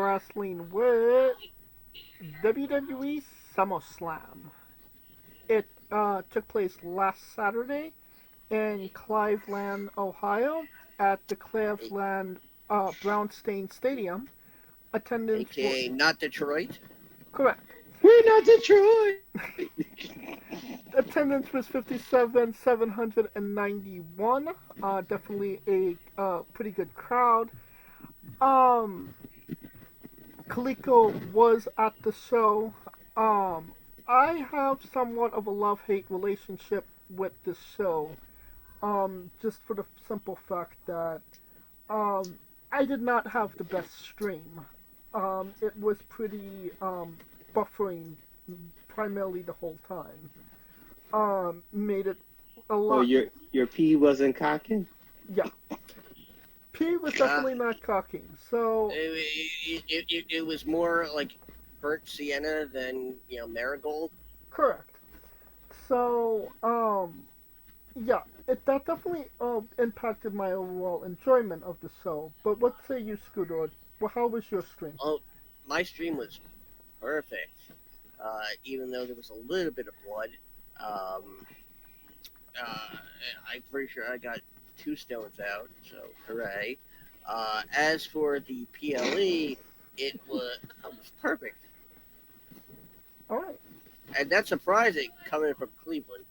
wrestling with WWE SummerSlam. It took place last Saturday in Cleveland, Ohio, at the Cleveland Brownstein Stadium. Attendance AKA not Detroit. Correct. We're not Detroit. Attendance was 57,791. Definitely a pretty good crowd. Kaliko was at the show. I have somewhat of a love-hate relationship with this show. Just for the simple fact that I did not have the best stream. It was pretty buffering primarily the whole time. Made it a lot. Oh, your P wasn't cocking? Yeah. P was definitely not cocking. So it was more like burnt sienna than marigold. Correct. So yeah, that definitely impacted my overall enjoyment of the show. But what say you, Scooter? Well, how was your stream? Oh, my stream was perfect. Even though there was a little bit of blood. I'm pretty sure I got 2 stones out, so hooray. As for the PLE, it was perfect. All right. And that's surprising coming from Cleveland.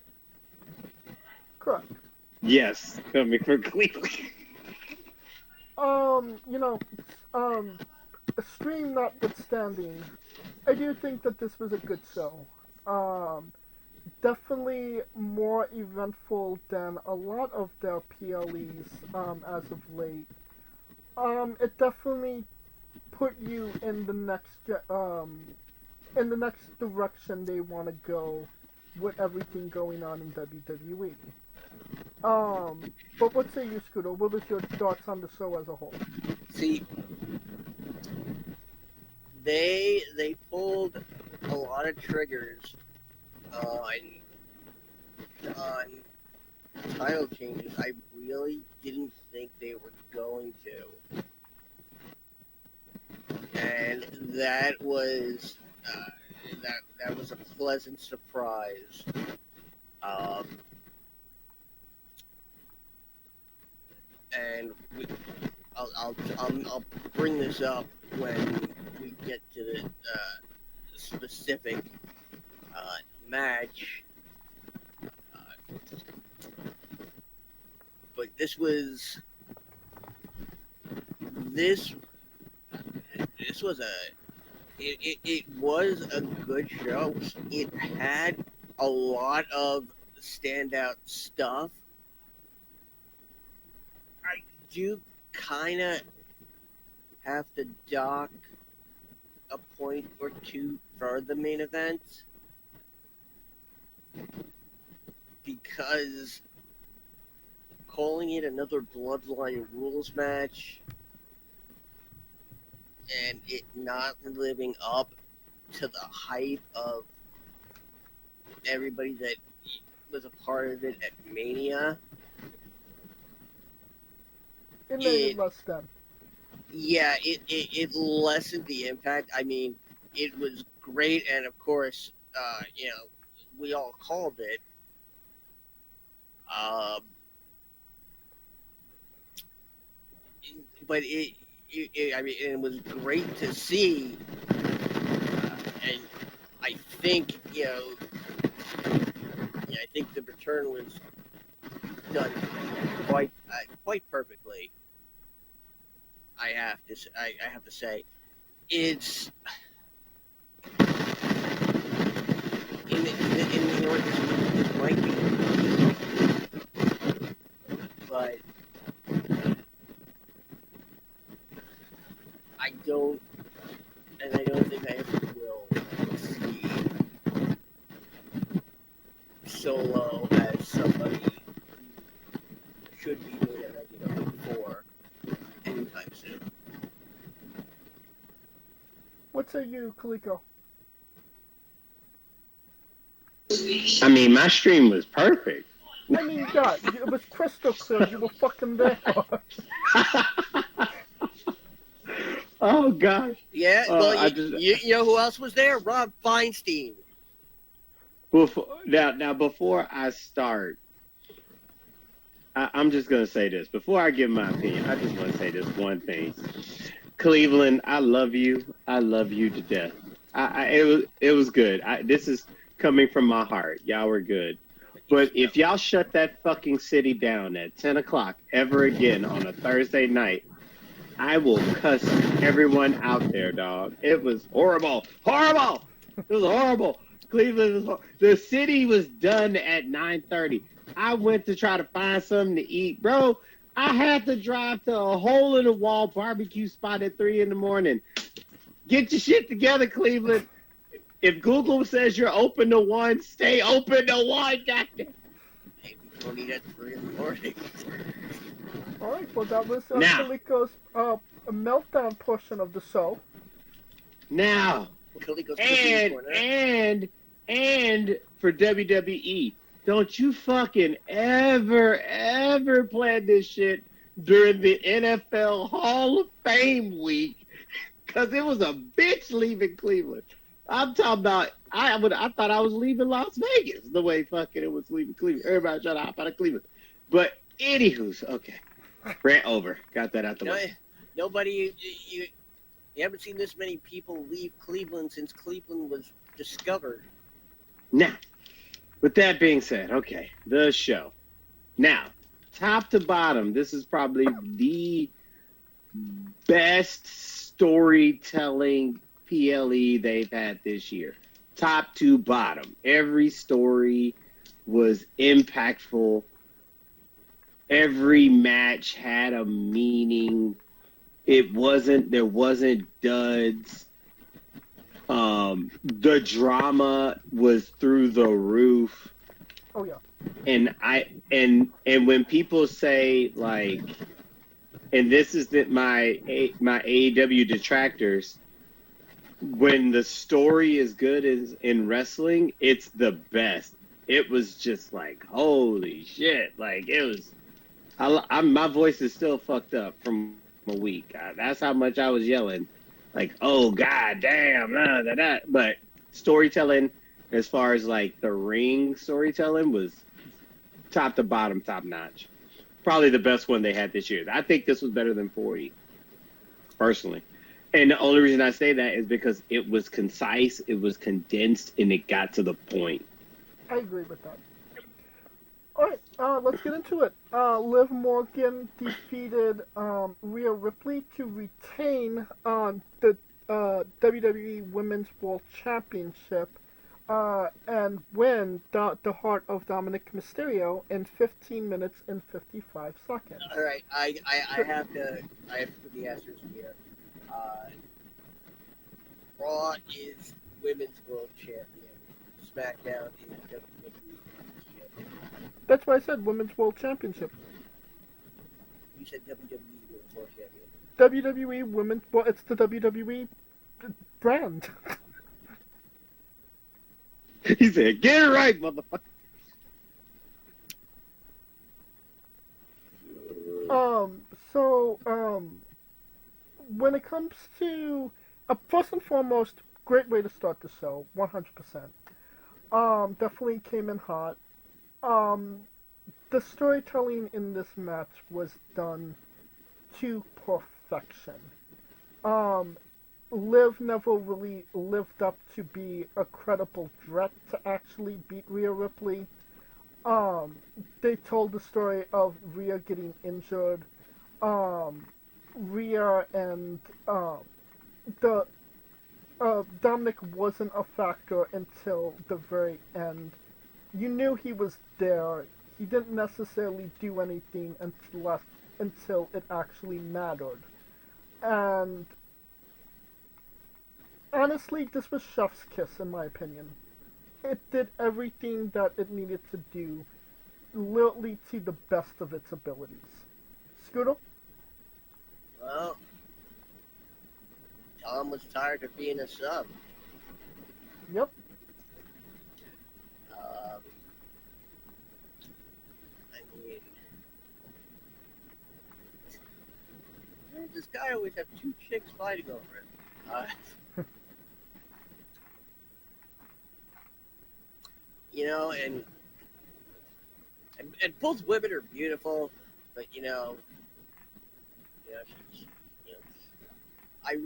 Correct. Yes, coming from Cleveland. A stream notwithstanding, I do think that this was a good show. Definitely more eventful than a lot of their PLEs as of late. It definitely put you in the next direction they want to go with everything going on in WWE. But what say you, Scooter? What was your thoughts on the show as a whole? See, they pulled a lot of triggers on title changes. I really didn't think they were going to, and that was that was a pleasant surprise. And I'll bring this up when we get to the specific match. But this was it was a good show. It had a lot of standout stuff. I do kind of have to dock a point or two for the main event because calling it another Bloodline Rules match and it not living up to the hype of everybody that was a part of it at Mania. It made it less than. Yeah, it lessened the impact. I mean, it was great, and of course, we all called it. But it was great to see, and I think, I think the return was done quite perfectly. I have to say, it's in the order this might be, but I don't think I ever will see Solo as somebody who should be doing it for anytime soon. What say you, Kaliko? I mean, my stream was perfect. I mean, God, it was crystal clear. You were fucking there. Oh gosh. Yeah, well, I you know who else was there? Rob Feinstein. now before I start, I'm just gonna say this. Before I give my opinion, I just want to say this one thing. Cleveland, I love you. I love you to death. It was good. This is coming from my heart. Y'all were good. But if y'all shut that fucking city down at 10 o'clock ever again on a Thursday night, I will cuss everyone out there, dog. It was horrible. Horrible. It was horrible. Cleveland was horrible. The city was done at 9:30. I went to try to find something to eat. Bro, I had to drive to a hole-in-the-wall barbecue spot at 3 in the morning. Get your shit together, Cleveland. If Google says you're open to 1, stay open to 1, goddamn. Maybe you don't need it 3 in the morning. All right, well, that was Now. Kaliko's meltdown portion of the show. Now, Kaliko's and for WWE, don't you fucking ever plan this shit during the NFL Hall of Fame week, because it was a bitch leaving Cleveland. I'm talking about, I thought I was leaving Las Vegas the way fucking it was leaving Cleveland. Everybody trying to hop out of Cleveland. But anywho's, okay. Rant over. Got that out the way. Nobody, you haven't seen this many people leave Cleveland since Cleveland was discovered. Now, with that being said, okay, the show. Now, top to bottom, this is probably the best storytelling PLE they've had this year. Top to bottom. Every story was impactful. Every match had a meaning. There wasn't duds. The drama was through the roof. Oh yeah. And when people say, like, and this is my AEW detractors, when the story is good in wrestling, it's the best. It was just like, holy shit. Like, it was, my voice is still fucked up from a week. That's how much I was yelling. Like, oh, god damn. But storytelling, as far as like the ring storytelling, was top to bottom, top notch. Probably the best one they had this year. I think this was better than 40, personally. And the only reason I say that is because it was concise, it was condensed, and it got to the point. I agree with that. Alright, let's get into it. Liv Morgan defeated Rhea Ripley to retain the WWE Women's World Championship and win the Heart of Dominic Mysterio in 15 minutes and 55 seconds. All right, I have to put the answers here. Raw is Women's World Champion. SmackDown is WWE Women's Champion. That's why I said Women's World Championship. You said WWE Women's World Champion. WWE Women's... Well, it's the WWE brand. He said, get it right, motherfucker. When it comes to... first and foremost, great way to start the show, 100%. Definitely came in hot. The storytelling in this match was done to perfection. Liv never really lived up to be a credible threat to actually beat Rhea Ripley. They told the story of Rhea getting injured. Rhea and Dominic wasn't a factor until the very end. You knew he was there. He didn't necessarily do anything until it actually mattered. And honestly, this was chef's kiss in my opinion. It did everything that it needed to do, literally to the best of its abilities. Scooter? Well, Tom was tired of being a sub. Yep. I mean, does this guy always have two chicks fighting over it? You know, and both women are beautiful, but she's, I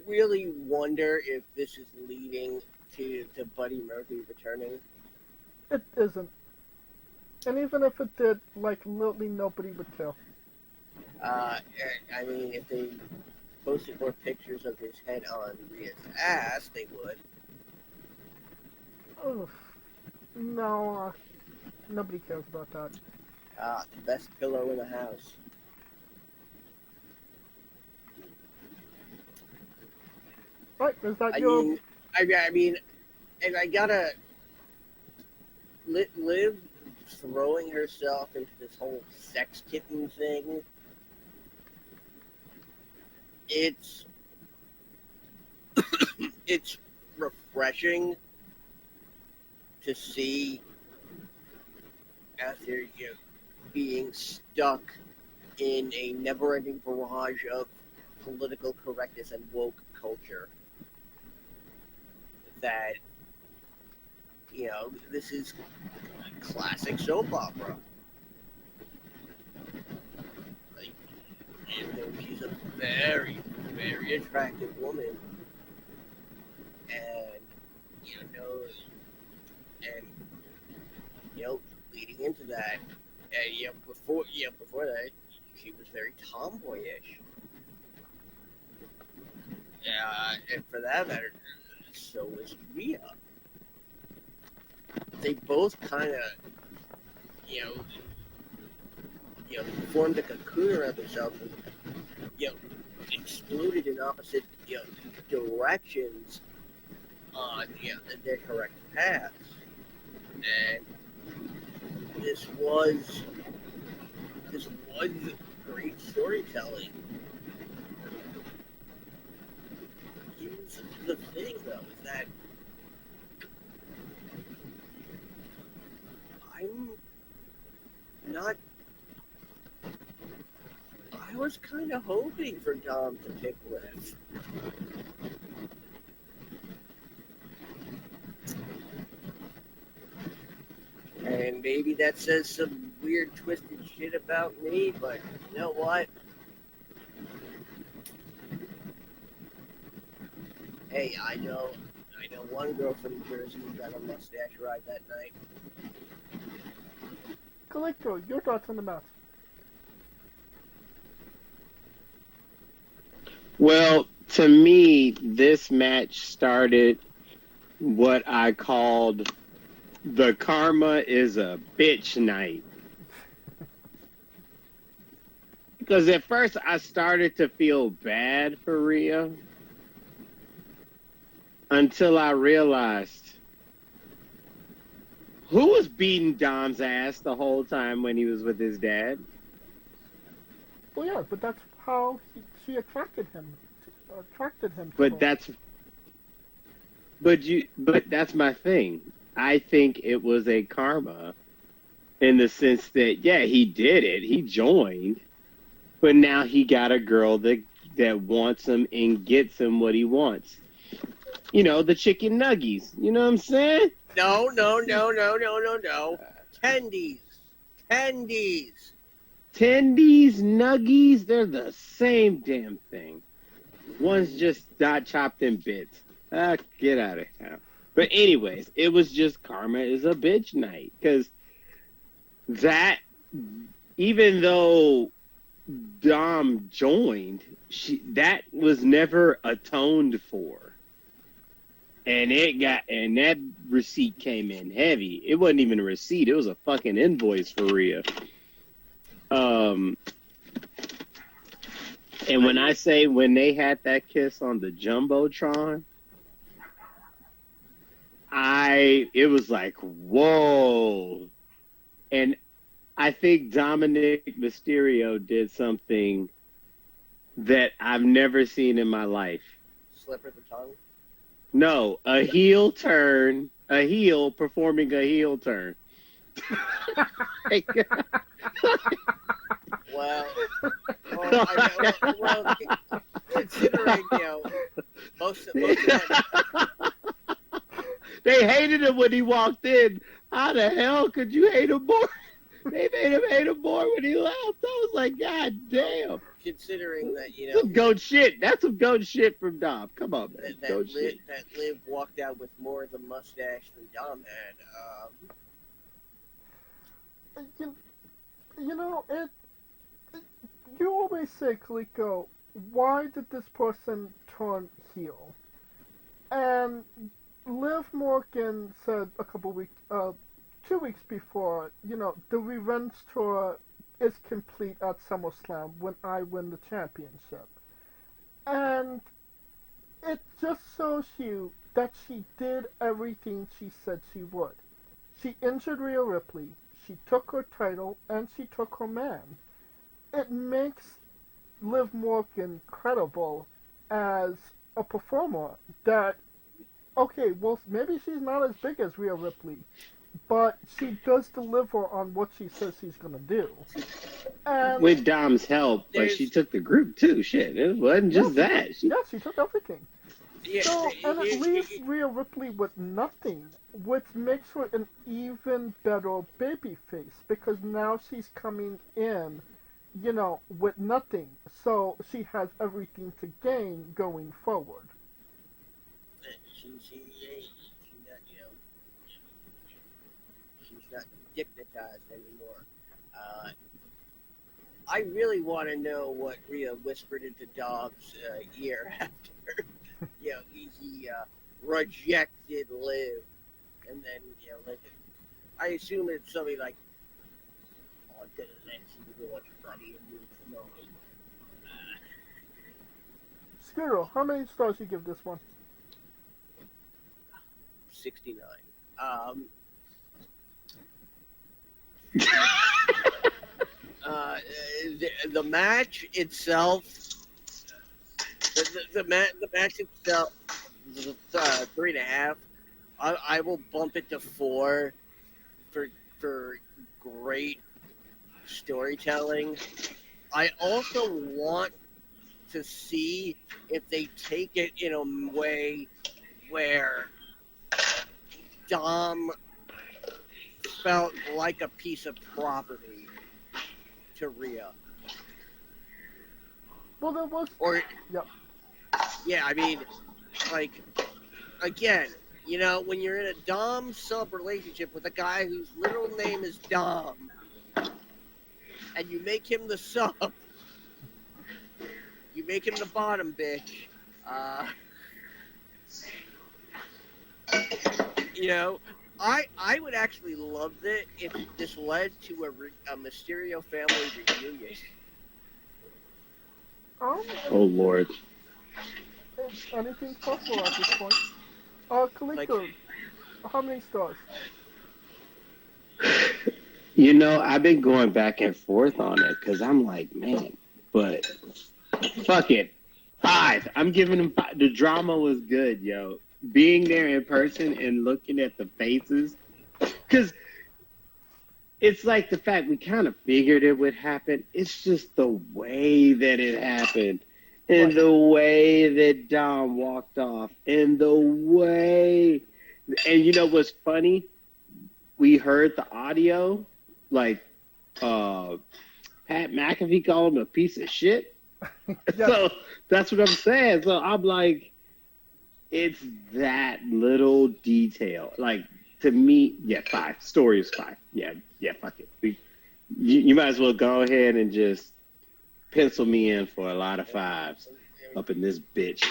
really wonder if this is leading to Buddy Murphy returning. It isn't. And even if it did, like, literally nobody would care. I mean, if they posted more pictures of his head on Rhea's ass, they would. Ugh. No, nobody cares about that. The best pillow in the house. Right, is that I your... mean, and I gotta... Liv throwing herself into this whole sex kitten thing, it's it's refreshing to see after being stuck in a never-ending barrage of political correctness and woke culture that this is classic soap opera. Like, she's a very, very attractive woman, and leading into that, and before that, she was very tomboyish. And for that matter, so was Rhea. They both kind of, formed a cocoon around themselves and, exploded in opposite, directions on, their correct paths. And this was great storytelling. Here's the thing, though, is that I'm not. I was kind of hoping for Dom to pick Liv. And maybe that says some weird, twisted shit about me, but you know what? Hey, I know one girl from Jersey who got a mustache ride that night. Collector, your thoughts on the match? Well, to me, this match started what I called the karma is a bitch night. Because at first I started to feel bad for Rhea until I realized who was beating Dom's ass the whole time when he was with his dad. Well, yeah, but that's how she attracted him. But that's my thing. I think it was a karma in the sense that, yeah, he did it. He joined. But now he got a girl that wants him and gets him what he wants. The chicken nuggies. You know what I'm saying? No. Tendies. Tendies, nuggies, they're the same damn thing. One's just not chopped in bits. Get out of town. But anyways, it was just karma is a bitch night. Because that, even though Dom joined, that was never atoned for. And that receipt came in heavy. It wasn't even a receipt. It was a fucking invoice for Rhea. And when I say when they had that kiss on the Jumbotron, it was like, whoa. And I think Dominic Mysterio did something that I've never seen in my life. Slipper the tongue? No, a heel turn, a heel performing a heel turn. Well, Considering, most of them, They hated him when he walked in. How the hell could you hate him more? They made him hate him more when he left. I was like, God damn. considering that, Some goat shit. That's some goat shit from Dom. Come on, man. that Liv walked out with more of the mustache than Dom had. You always say, Kaliko, why did this person turn heel? And Liv Morgan said 2 weeks before, the revenge tour is complete at SummerSlam when I win the championship. And it just shows you that she did everything she said she would. She injured Rhea Ripley, she took her title, and she took her man. It makes Liv Morgan credible as a performer that, okay, well, maybe she's not as big as Rhea Ripley, but she does deliver on what she says she's going to do. And with Dom's help, but she took the group too. Shit, it wasn't just that. She took everything. So, and it leaves Rhea Ripley with nothing, which makes her an even better babyface, because now she's coming in, with nothing. So she has everything to gain going forward. She's not hypnotized anymore. I really want to know what Rhea whispered into Dom's ear after, he rejected Liv, and then, I assume it's something like, I'm gonna let you watch Buddy and move from over. Scooter, how many stars you give this one? 69. The match itself, the match itself, 3.5. I will bump it to 4 for great storytelling. I also want to see if they take it in a way where Dom felt like a piece of property to Rhea. Well, there was... Yeah, I mean, like, again, when you're in a Dom sub relationship with a guy whose literal name is Dom, and you make him the sub, you make him the bottom bitch, I would actually love it if this led to a Mysterio family reunion. Oh, Lord. Anything's possible at this point. Kaliko, how many stars? I've been going back and forth on it, because I'm like, man, but fuck it. 5. I'm giving him 5. The drama was good, yo. Being there in person and looking at the faces, because it's like the fact we kind of figured it would happen. It's just the way that it happened, and the way that Dom walked off, and the way, and what's funny? We heard the audio, like Pat McAfee called him a piece of shit. So that's what I'm saying. So I'm like, it's that little detail. Like, to me, 5. Story is 5. Yeah, fuck it. You might as well go ahead and just pencil me in for a lot of 5s up in this bitch.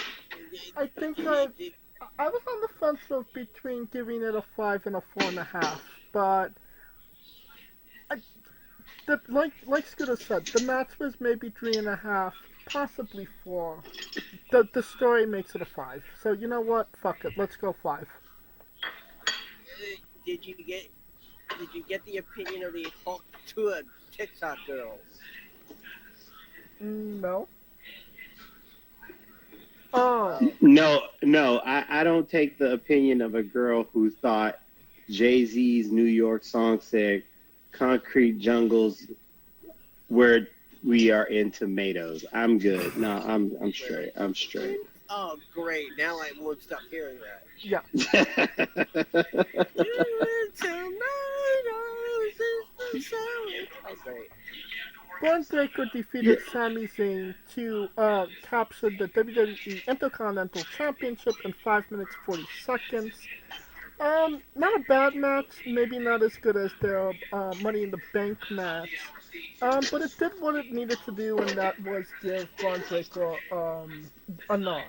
I think I was on the fence of between giving it a 5 and a 4.5, but like Scooter said, the match was maybe 3.5, possibly 4. The story makes it a 5. So you know what? Fuck it. Let's go 5. Did you get the opinion of the Hulk to a TikTok girl? No. No, I don't take the opinion of a girl who thought Jay-Z's New York song said concrete jungles where we are in tomatoes. I'm good. No, I'm straight. I'm straight. Oh, great. Now I won't stop hearing that. Yeah. Oh, great. Braun Breaker defeated Sami Zayn to capture the WWE Intercontinental Championship in 5 minutes 40 seconds. Not a bad match, maybe not as good as their Money in the Bank match. But it did what it needed to do, and that was give Braun Breaker a nod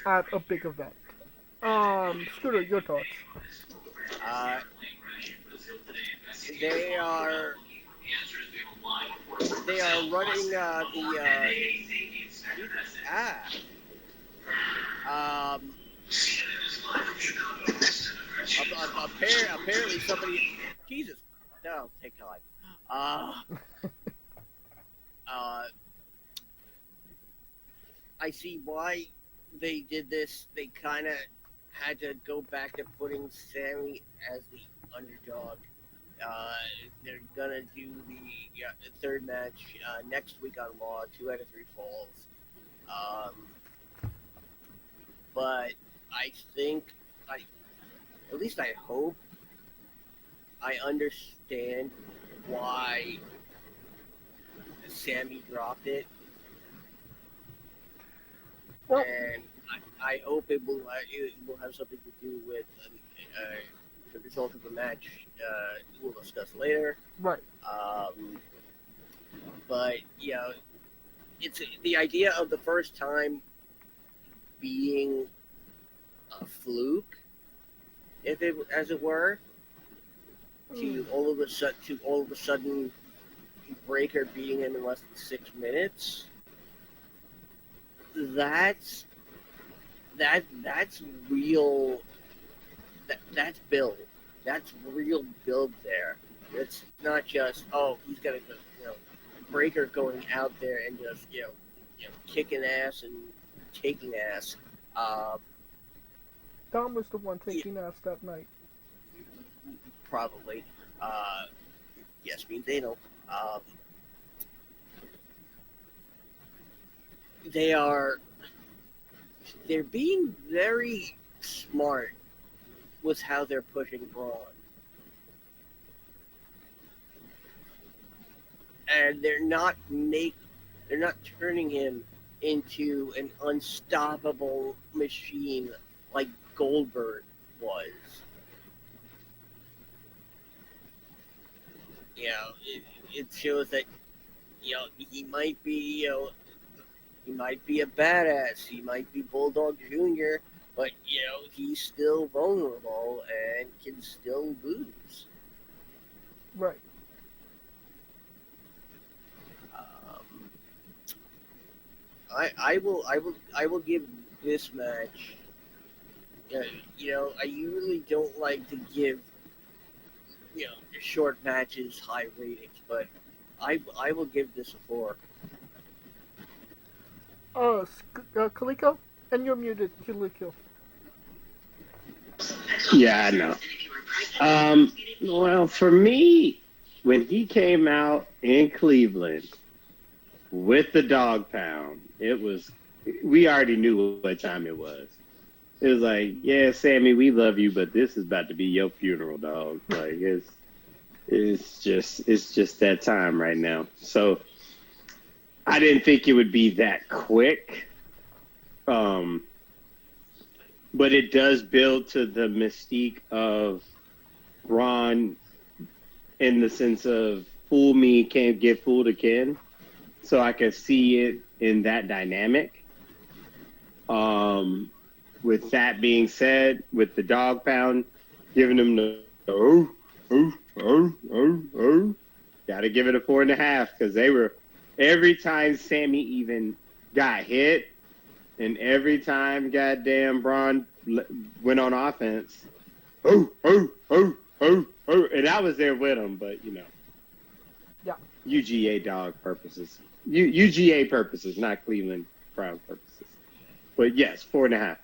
at a big event. Scooter, your thoughts? Uh, they are running um apparently somebody, Jesus, no, take time. I see why they did this. They kind of had to go back to putting Sammy as the underdog. They're gonna do the third match next week on Raw, 2 out of 3 falls. But I think, at least I hope, I understand why Sammy dropped it, Well, and I hope it will have something to do with the result of the match. We'll discuss later. right. But it's the idea of the first time being a fluke, as it were, to all of a sudden Breaker beating him in less than 6 minutes. That's real. That's build. That's real build there. It's not just he's got Breaker going out there and just kicking ass and taking ass. Dom was the one taking ass that night. Probably. Yes, means anal. They're being very smart with how they're pushing Braun. And they're not turning him into an unstoppable machine like Goldberg was. It shows that he might be he might be a badass, he might be Bulldog Jr., but he's still vulnerable and can still lose. Right. I will give this match. I usually don't like to give short matches high ratings, but I will give this a 4. Kaliko? And you're muted, Kaliko. Yeah, I know. Well, for me, when he came out in Cleveland with the dog pound, we already knew what time it was. It was like, yeah, Sammy, we love you, but this is about to be your funeral, dog. Like it's just that time right now. So I didn't think it would be that quick. But it does build to the mystique of Braun in the sense of fool me, can't get fooled again. So I can see it in that dynamic. With that being said, with the dog pound, giving him the gotta give it a 4.5 because they were every time Sammy even got hit and every time goddamn Braun went on offense, and I was there with him, but Yeah. UGA dog purposes, UGA purposes, not Cleveland Brown purposes. But yes, 4.5.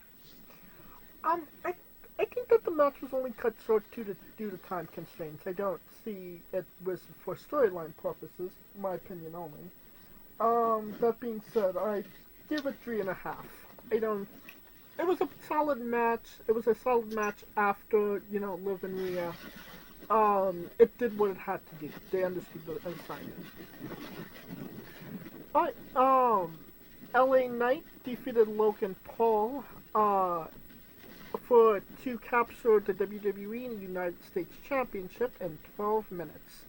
I think that the match was only cut short due to time constraints. I don't see it was for storyline purposes, my opinion only. That being said, I give it 3.5. I don't. It was a solid match. It was a solid match after, Liv and Rhea. It did what it had to do. They understood the assignment. Alright, LA Knight defeated Logan Paul, to capture the WWE United States Championship in 12 minutes.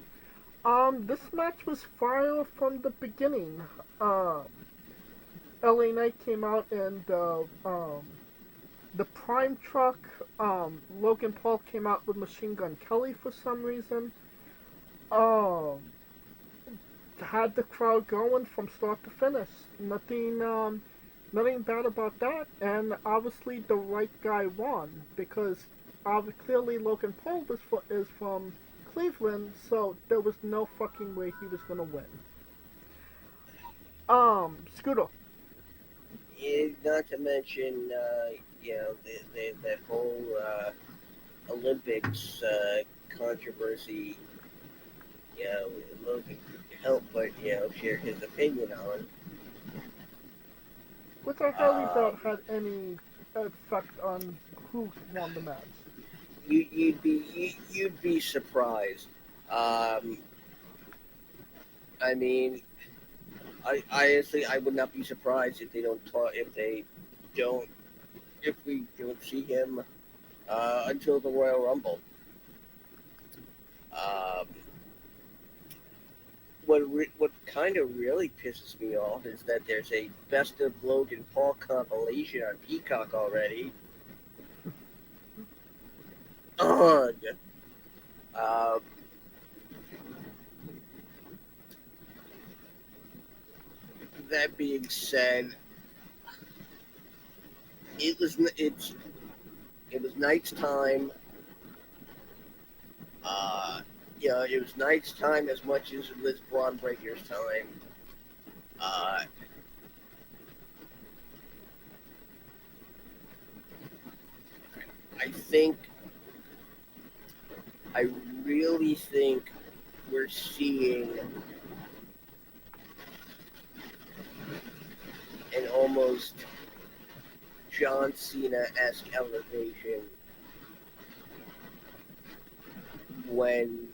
This match was fire from the beginning. LA Knight came out in the Prime truck. Logan Paul came out with Machine Gun Kelly for some reason. Had the crowd going from start to finish. Nothing bad about that. And obviously the right guy won because clearly Logan Paul is from Cleveland, so there was no fucking way he was gonna win. Scooter. Not to mention, that whole Olympics controversy. Logan couldn't help but share his opinion on. Which I highly doubt had any effect on who won the match. You'd be surprised. I mean, I honestly would not be surprised if we don't see him until the Royal Rumble. What kind of really pisses me off is that there's a Best of Logan Paul compilation on Peacock already. Ugh. That being said, it was Knight's time. It was Knight's time as much as it was Braun Breaker's time. I really think we're seeing an almost John Cena-esque elevation when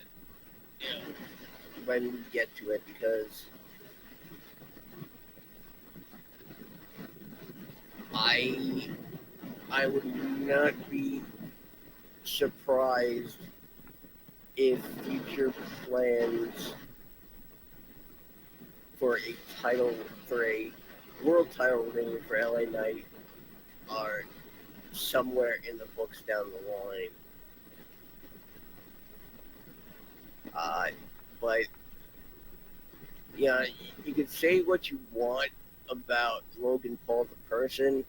we get to it, because I would not be surprised if future plans for a world title reign for LA Knight are somewhere in the books down the line. But you can say what you want about Logan Paul the person.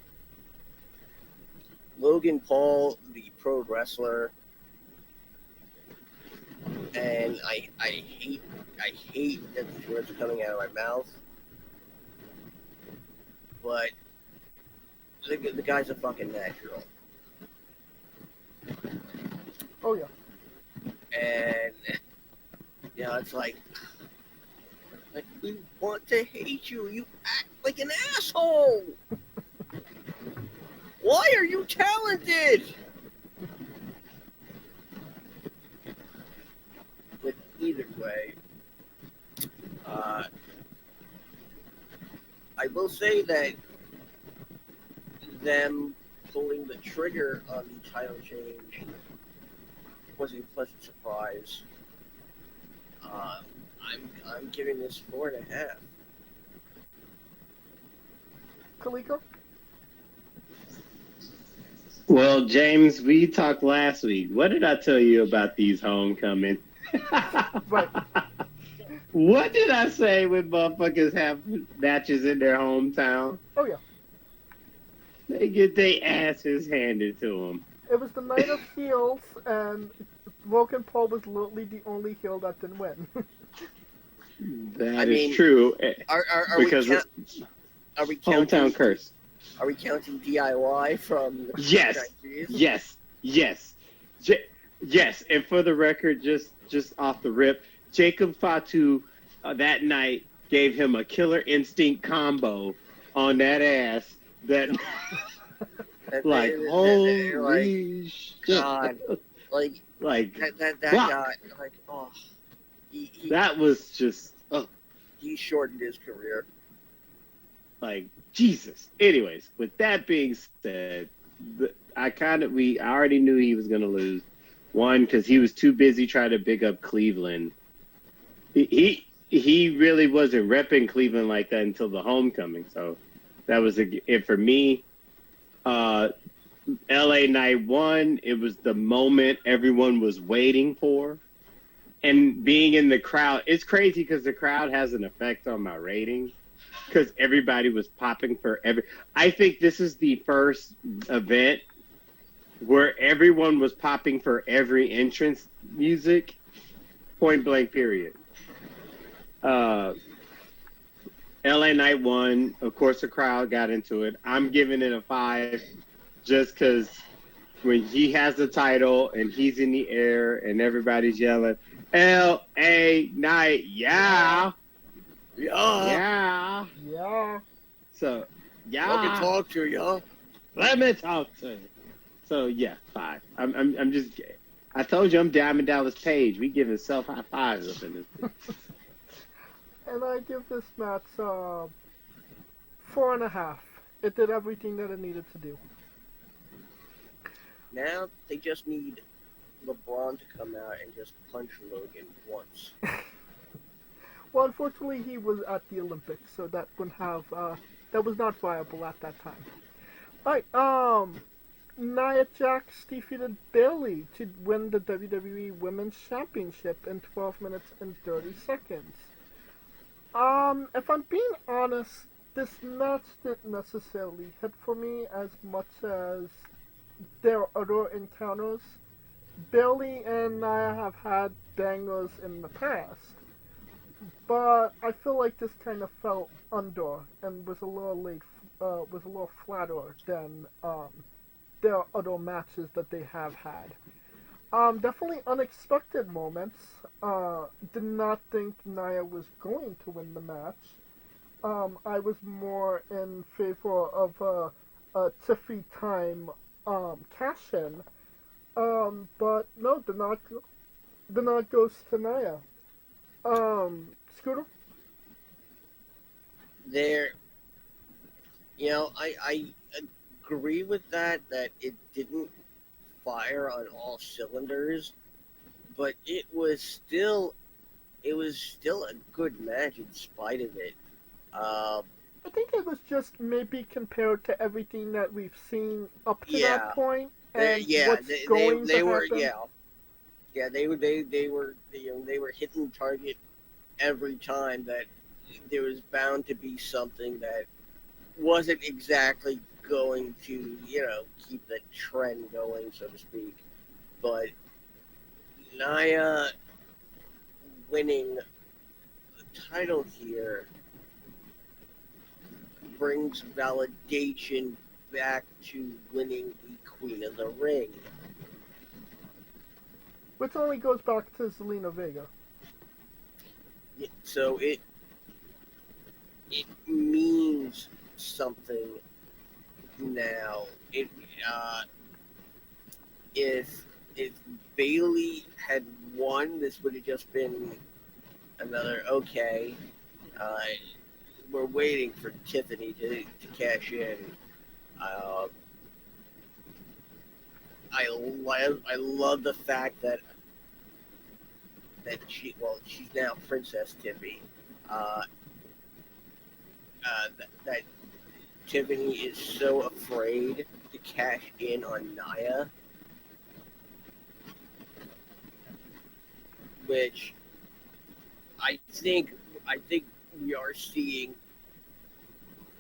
Logan Paul, the pro wrestler, and I hate that these words are coming out of my mouth, but the guy's a fucking natural. Oh yeah. And it's like we want to hate you. You act like an asshole. Why are you talented? But either way, I will say that them pulling the trigger on the title change was a pleasant surprise. I'm giving this 4.5. Kaliko? Well, James, we talked last week. What did I tell you about these homecoming? Right. What did I say when motherfuckers have matches in their hometown? Oh yeah. They get their asses handed to them. It was the night of heels, and Logan Paul was literally the only heel that didn't win. That is true. Because are we counting hometown curse. Are we counting DIY from the Yes. Yes. And for the record, just off the rip, Jacob Fatu that night gave him a killer instinct combo on that ass that, like, holy shit. God, like that guy, like, oh, he that was just, he shortened his career. Like, Jesus. Anyways, with that being said, I already knew he was going to lose. One, because he was too busy trying to big up Cleveland. He really wasn't repping Cleveland like that until the homecoming. So that was it for me. LA Night 1, it was the moment everyone was waiting for. And being in the crowd, it's crazy because the crowd has an effect on my rating. Because everybody was popping for I think this is the first event where everyone was popping for every entrance music, point blank, period. LA Night 1, of course, the crowd got into it. I'm giving it a 5 just because when he has the title and he's in the air and everybody's yelling, LA Night, yeah. Yeah. So, yeah. Let me talk to you. Let me talk to you. So, yeah, 5. I'm just. I told you I'm Diamond Dallas Page. We giving self high fives up in this thing. And I give this match 4.5. It did everything that it needed to do. Now they just need LeBron to come out and just punch Logan once. Well, unfortunately, he was at the Olympics, so that wouldn't have that was not viable at that time. All right, Nia Jax defeated Bayley to win the WWE Women's Championship in 12 minutes and 30 seconds. If I'm being honest, this match didn't necessarily hit for me as much as their other encounters. Bayley and Nia have had bangers in the past, but I feel like this kind of felt under and was a little flatter than their other matches that they have had. Definitely unexpected moments. Did not think Nia was going to win the match. I was more in favor of a Tiffy time cash-in. But no, the nod goes to Nia. Scooter? There, I agree with that it didn't fire on all cylinders, but it was still a good match in spite of it. I think it was just maybe compared to everything that we've seen up to Yeah. that point, They and what's going to were happen. they were hitting target every time that there was bound to be something that wasn't exactly going to keep the trend going, so to speak. But Nia winning the title here brings validation back to winning the Queen of the Ring. Which only goes back to Zelina Vega. So it means something now. If Bayley had won, this would have just been another okay. We're waiting for Tiffany to cash in. I love the fact that she's now Princess Tiffany. That Tiffany is so afraid to cash in on Nia, which I think we are seeing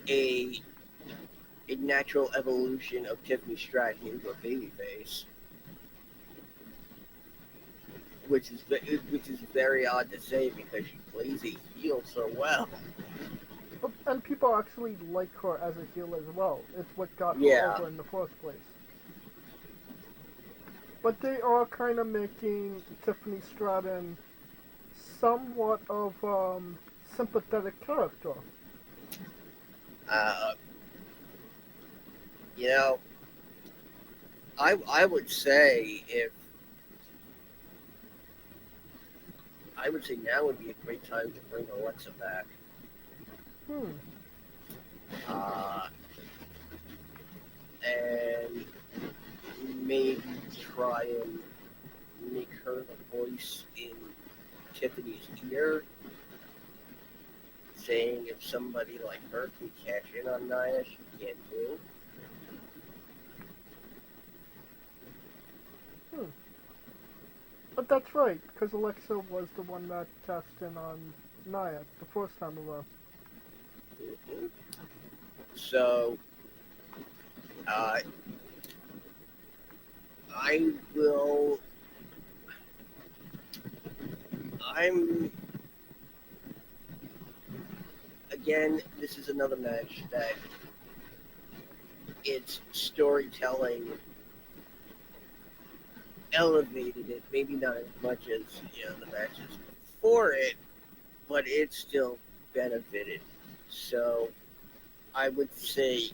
a natural evolution of Tiffany Stratton into a babyface, which is very odd to say because she plays a heel so well. And people actually like her as a heel as well. It's what got Yeah. her over in the first place. But they are kind of making Tiffany Stratton somewhat of sympathetic character. Uh, you know, I would say now would be a great time to bring Alexa back. Hmm. Uh, and maybe try and make her the voice in Tiffany's ear, saying if somebody like her can cash in on Nia, she can too. Hmm. But that's right, because Alexa was the one that cast in on Nia the first time around. Mm-hmm. So, I will. I'm again. This is another match that its storytelling elevated it. Maybe not as much as the matches before it, but it still benefited. So I would say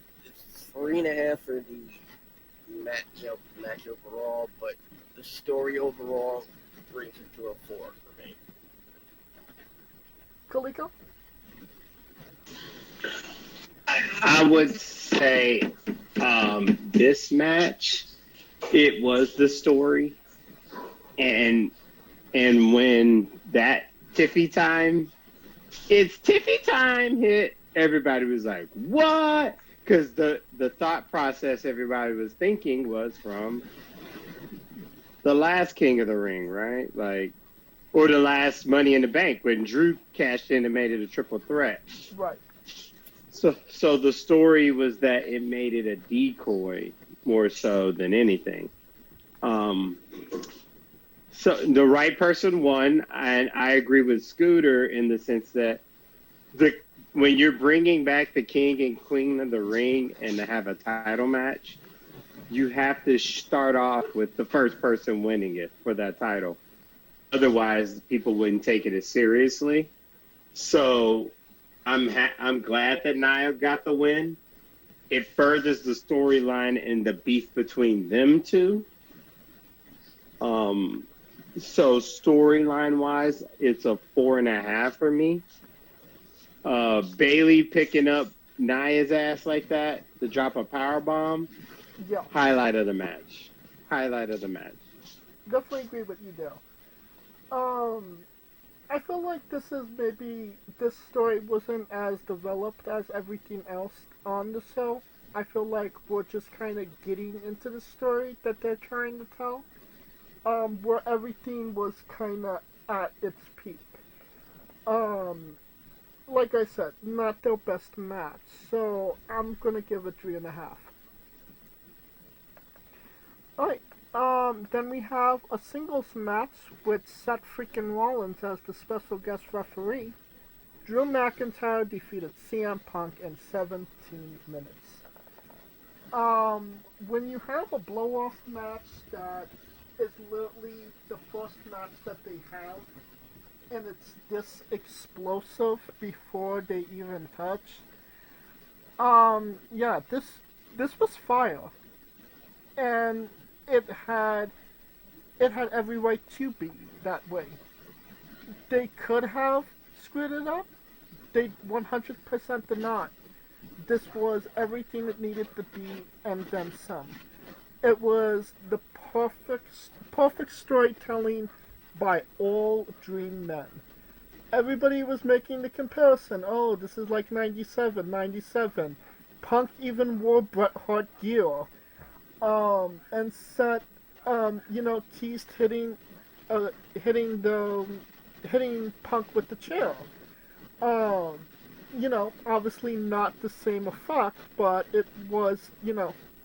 3.5 for the match overall, but the story overall brings it to a 4 for me. Kaliko? I would say this match, it was the story, and when that it's Tiffy time hit, everybody was like, what? Because the thought process everybody was thinking was from the last King of the Ring, right? Like, or the last Money in the Bank when Drew cashed in and made it a triple threat. Right. So the story was that it made it a decoy more so than anything. So the right person won, and I agree with Scooter in the sense that when you're bringing back the King and Queen of the Ring and to have a title match, you have to start off with the first person winning it for that title. Otherwise, people wouldn't take it as seriously. So I'm glad that Nia got the win. It furthers the storyline and the beef between them two. So storyline wise, it's a 4.5 for me. Bailey picking up Nia's ass like that to drop a power bomb. Yeah. Highlight of the match. Definitely agree with you there. I feel like this story wasn't as developed as everything else on the show. I feel like we're just kind of getting into the story that they're trying to tell. Where everything was kind of at its peak. Like I said, not their best match, so I'm gonna give it 3.5. Alright, then we have a singles match with Seth freaking Rollins as the special guest referee. Drew McIntyre defeated CM Punk in 17 minutes. When you have a blow-off match that is literally the first match that they have, and it's this explosive before they even touch. Yeah, this was fire, and it had every right to be that way. They could have screwed it up. They 100% did not. This was everything it needed to be, and then some. It was the perfect storytelling by all Dream Men. Everybody was making the comparison. Oh, this is like 97. Punk even wore Bret Hart gear. And Seth, teased hitting Punk with the chair. Obviously not the same effect, but it was,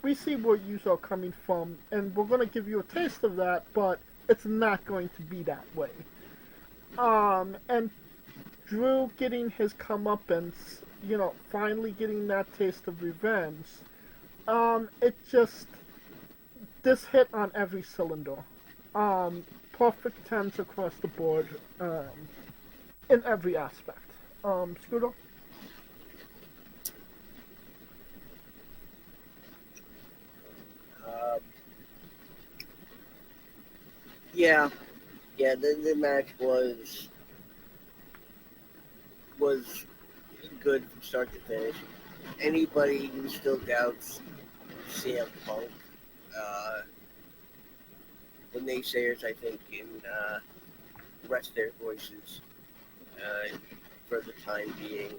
we see where you are coming from, and we're going to give you a taste of that, but it's not going to be that way. And Drew getting his comeuppance, finally getting that taste of revenge, this hit on every cylinder. Perfect 10s across the board, in every aspect. Scooter? Um, yeah, yeah. The match was good from start to finish. Anybody who still doubts CM Punk, uh, the naysayers, I think, can rest their voices for the time being.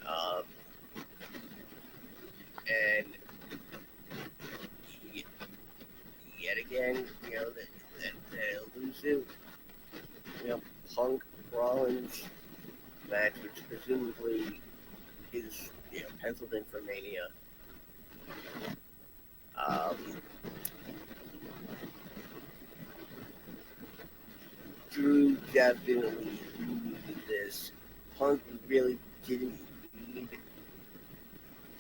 Um, and yet again, that elusive, Punk Rollins match, which presumably is penciled in for Mania. Um, Drew definitely needed this. Punk really didn't need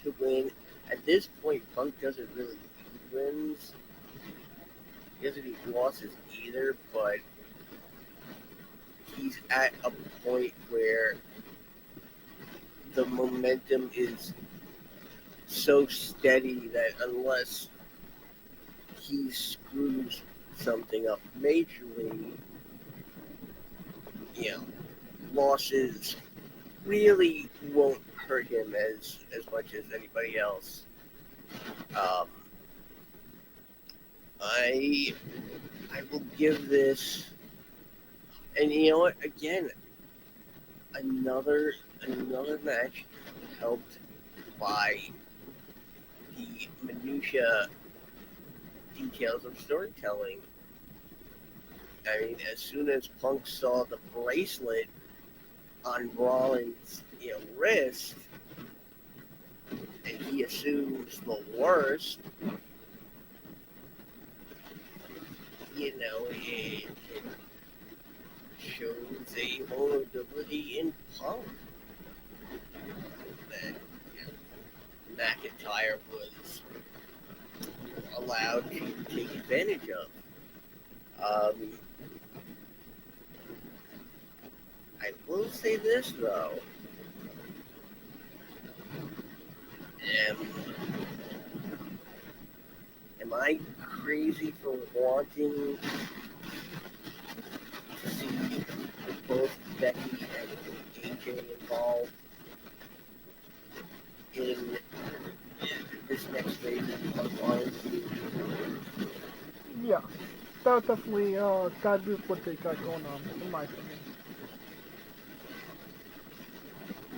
to win. At this point, Punk doesn't really need wins. He doesn't need losses either, but he's at a point where the momentum is so steady that unless he screws something up majorly, losses really won't hurt him as much as anybody else. I will give this, and you know what? Again, another match helped by the minutia details of storytelling. I mean, as soon as Punk saw the bracelet on Rollins' wrist, and he assumes the worst, it shows a vulnerability in Punk that McIntyre was allowed to take advantage of. I will say this though. Am I crazy for wanting to see both Becky and AJ involved in this next phase of Lions? Yeah, that definitely that is what they got going on, in my opinion.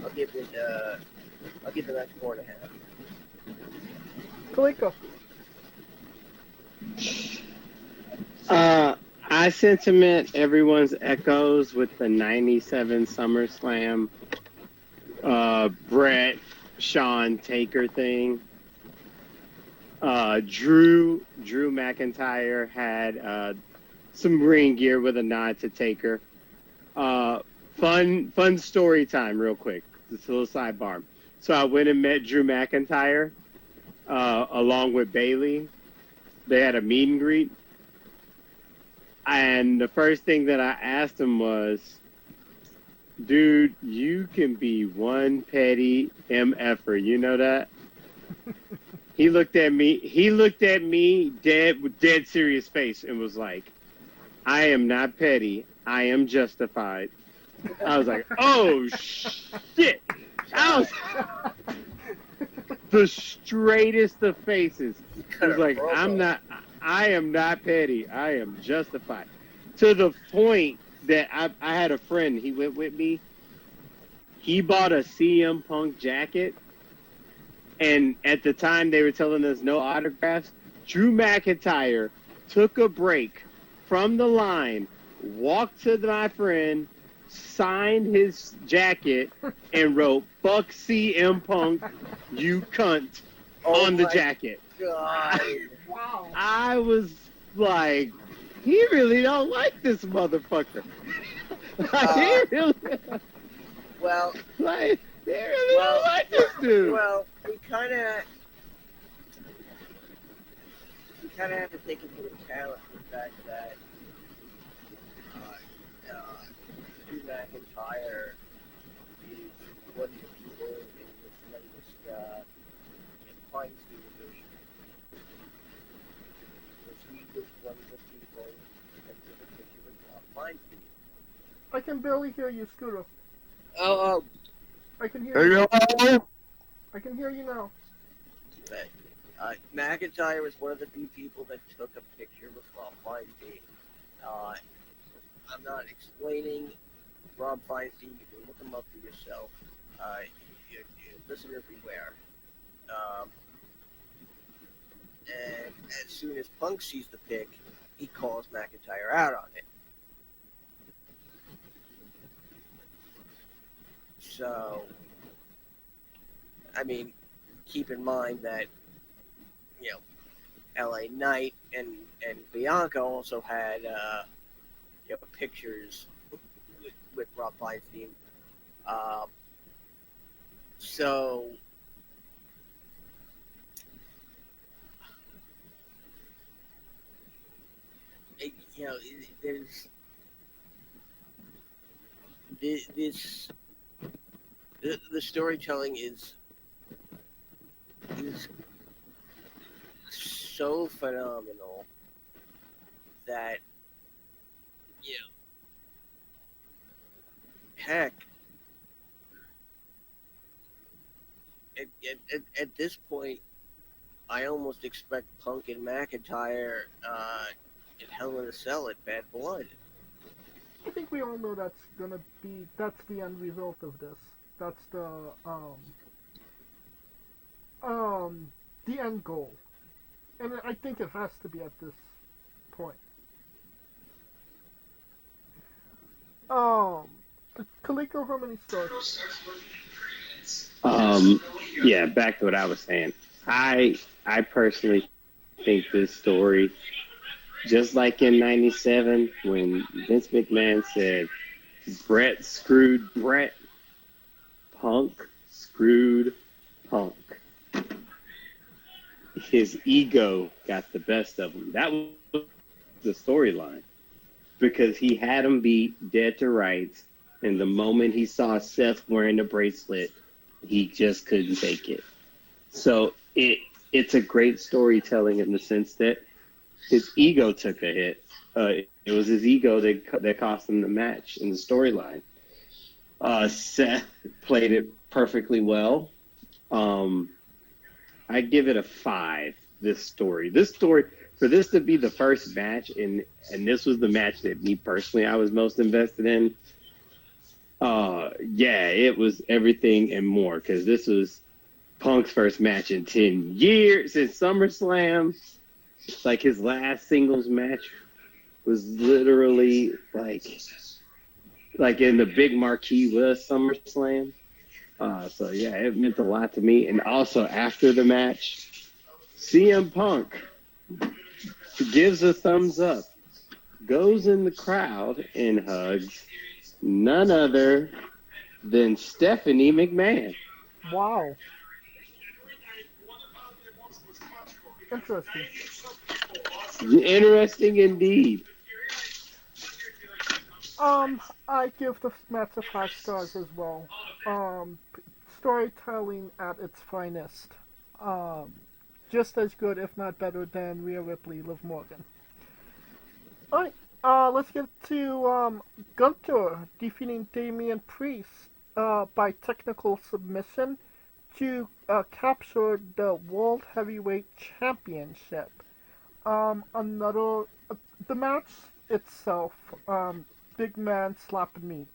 I'll give the match 4.5. Kaliko. I sentiment everyone's echoes with the 97 SummerSlam Brett Shawn Taker thing. Drew McIntyre had some ring gear with a nod to Taker. Fun story time real quick. Just a little sidebar. So I went and met Drew McIntyre along with Bailey. They had a meet and greet. And the first thing that I asked him was, dude, you can be one petty MFer. You know that? He looked at me dead serious face and was like, I am not petty. I am justified. I was like, oh, shit. I was the straightest of faces. He was like, I am not petty. I am justified. To the point that I had a friend, he went with me. He bought a CM Punk jacket. And at the time they were telling us no autographs. Drew McIntyre took a break from the line, walked to my friend, signed his jacket, and wrote, "Fuck CM Punk, you cunt," on the jacket. God. Wow. I was like, he really don't like this motherfucker. He really, Well, like, they really don't like this dude. Well, we kind of have to take into account the fact that Drew McIntyre one of the people in this latest Feinstein division. Because he was one of the people that took a picture with Bob Feinstein. I can barely hear you, Scooter. Oh, I can hear you. hello. I can hear you now. McIntyre was one of the few people that took a picture with Rob Feinstein. I'm not explaining Rob Feinstein. You can look him up for yourself. Listener beware. And as soon as Punk sees the pic, he calls McIntyre out on it. So, I mean, keep in mind that, you know, LA Knight and Bianca also had, pictures with Rob Feinstein. So, there's this. The storytelling is so phenomenal that, heck, at this point, I almost expect Punk and McIntyre in Hell in a Cell at Bad Blood. I think we all know that's the end result of this. That's the end goal. And I think it has to be at this point. Kaliko, how many stars? Yeah, back to what I was saying. I personally think this story, just like in '97 when Vince McMahon said Brett screwed Brett, Punk screwed Punk. His ego got the best of him. That was the storyline, because he had him beat dead to rights, and the moment he saw Seth wearing the bracelet, he just couldn't take it. So it's a great storytelling in the sense that his ego took a hit. It was his ego that cost him the match in the storyline. Seth played it perfectly well. I give it a 5. This story, for this to be the first match, and this was the match that me personally I was most invested in. It was everything and more, because this was Punk's first match in 10 years since SummerSlam. Like, his last singles match was literally like in the big marquee was SummerSlam. So yeah, it meant a lot to me. And also after the match, CM Punk gives a thumbs up, goes in the crowd and hugs none other than Stephanie McMahon. Wow. Interesting. Interesting indeed. I give the match a 5 stars as well. Storytelling at its finest. Just as good, if not better, than Rhea Ripley, Liv Morgan. Alright, let's get to Gunther defeating Damian Priest by technical submission to capture the World Heavyweight Championship. The match itself, big man slapping me.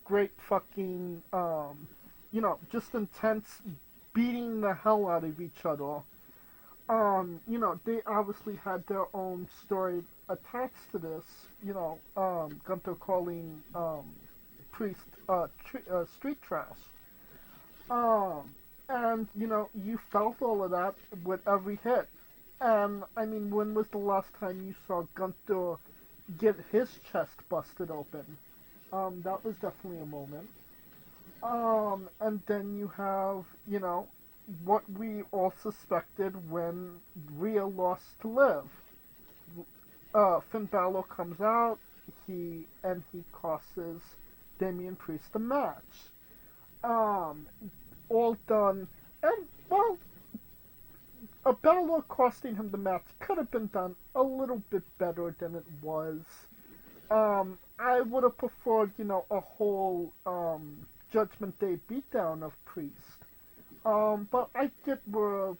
Great fucking, just intense beating the hell out of each other. They obviously had their own story attached to this. Gunther calling Priest street trash. And you felt all of that with every hit. And I mean, when was the last time you saw Gunther get his chest busted open? That was definitely a moment. And then you have, what we all suspected when Rhea lost to Liv. Finn Balor comes out, he costs Damian Priest the match. um, all done. And, well, a Balor costing him the match could have been done a little bit better than it was. I would have preferred, a whole Judgment Day beatdown of Priest. But I get where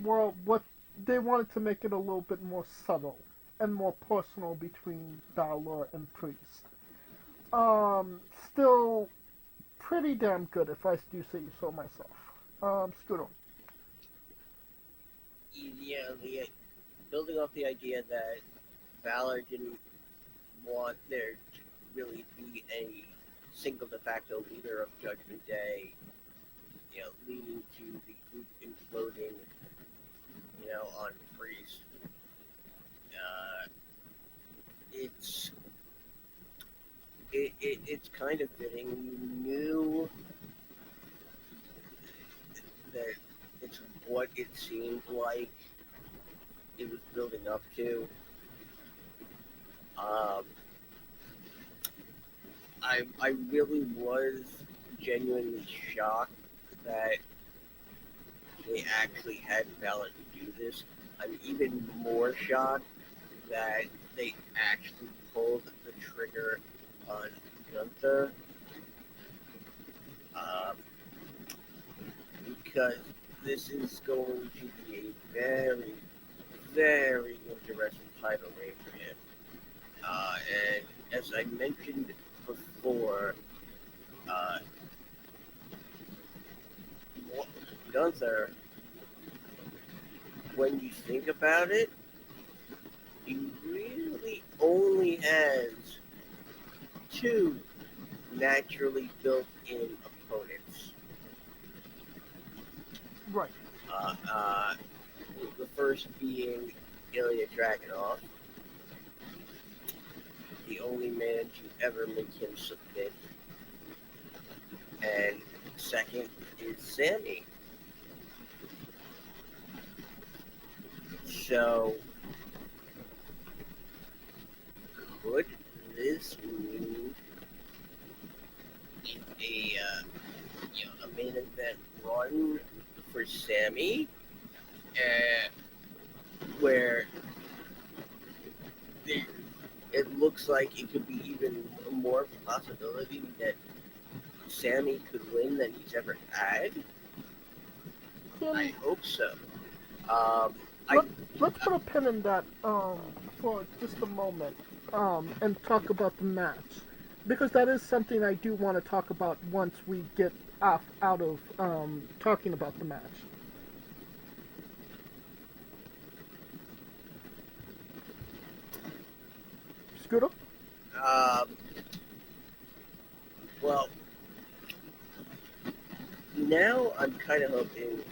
what they wanted to make it a little bit more subtle and more personal between Balor and Priest. Still pretty damn good if I do say so myself. Scooter. Yeah, building off the idea that Valor didn't want there to really be a single de facto leader of Judgment Day, leading to the group imploding, on Priest. It's it's kind of fitting. You knew that it's what it seemed like it was building up to. I really was genuinely shocked that they actually had Valor to do this. I'm even more shocked that they actually pulled the trigger on Gunther. Because this is going to be a very, very interesting title reign for him. And as I mentioned before, Gunther, when you think about it, he really only has two naturally built-in opponents. Right. The first being Ilya Dragunov, the only man to ever make him submit. And second is Sammy. So, could this mean a main event run for Sammy, where it looks like it could be even more of a possibility that Sammy could win than he's ever had? I hope so. Let's put a pin in that for just a moment and talk about the match. Because that is something I do want to talk about once we get out of talking about the match. Scooter? Well, now I'm kind of hoping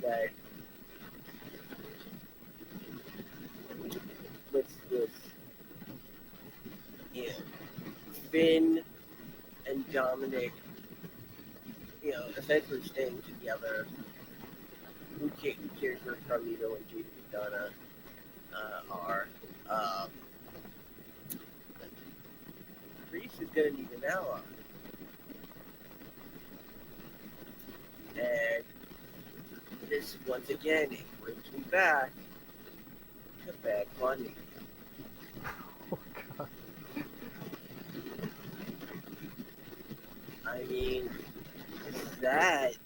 that with Finn and Dominic, essentially staying together. Who cares where Carlito and Jade McDonough are? Priest is going to need an ally. And this, once again, it brings me back to Bad Bunny. Oh, God. I mean, that's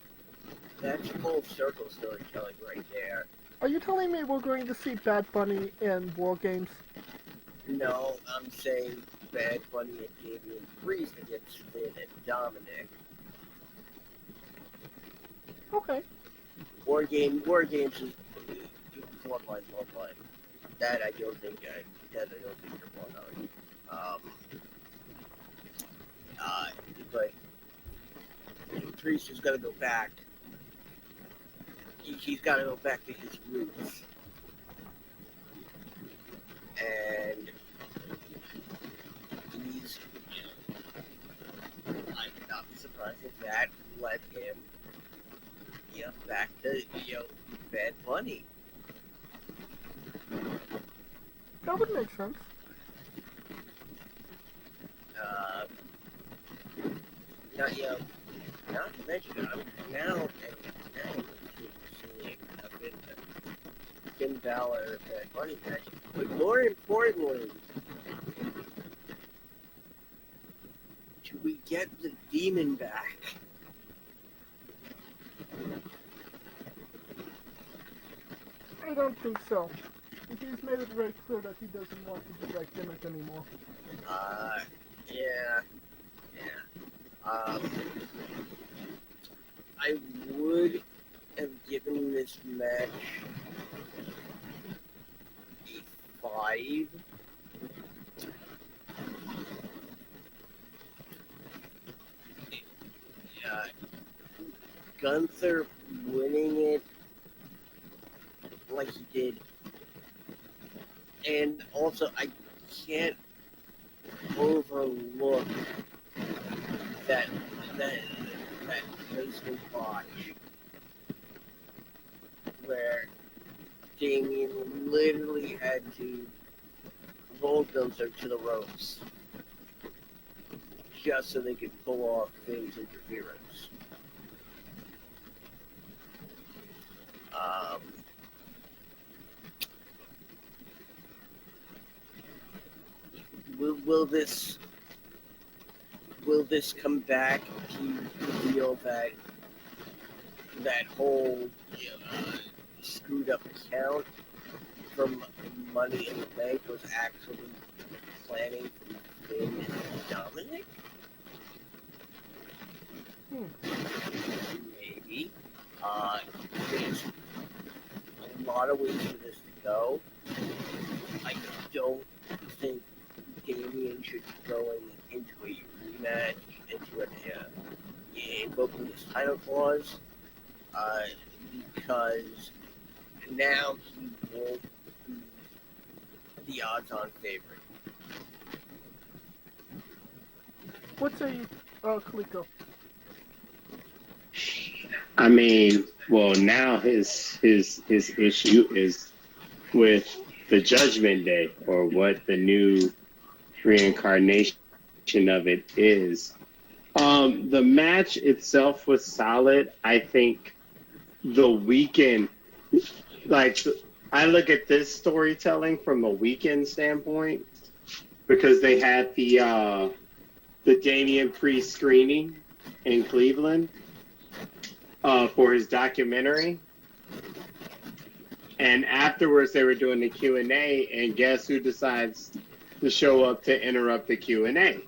full circle storytelling right there. Are you telling me we're going to see Bad Bunny in War Games? No, I'm saying Bad Bunny and Damian Priest against Finn and Dominic. Okay. War Games is bloodline. That I don't think you're wrong on. But Priest has got to go back. He's got to go back to his roots. And I would not be surprised if that led him, back to, Bad Bunny. That would make sense. not not to mention, I'm now seeing a Finn Balor Bad Bunny match, but more importantly, do we get the Demon back? I don't think so. He's made it very clear that he doesn't want to do that gimmick anymore. Yeah. I would have given this match a 5. Gunther winning it like he did, and also I can't overlook that placement botch where Damien literally had to roll Gunther to the ropes just so they could pull off Finn's interference. Will this come back to reveal that whole screwed up count from Money in the Bank was actually planning from Finn and Dominic? Maybe. There's a lot of ways for this to go. I don't think Damien should be going into a rematch, invoking his title clause, because now he won't be the odds-on favorite. What say you, Kaliko? I mean, well, now his issue is with the Judgment Day, or what the new reincarnation of it is. The match itself was solid. I think the weekend, like, I look at this storytelling from a weekend standpoint because they had the Damian Priest screening in Cleveland for his documentary. And afterwards, they were doing the Q&A, and guess who decides to show up to interrupt the Q&A?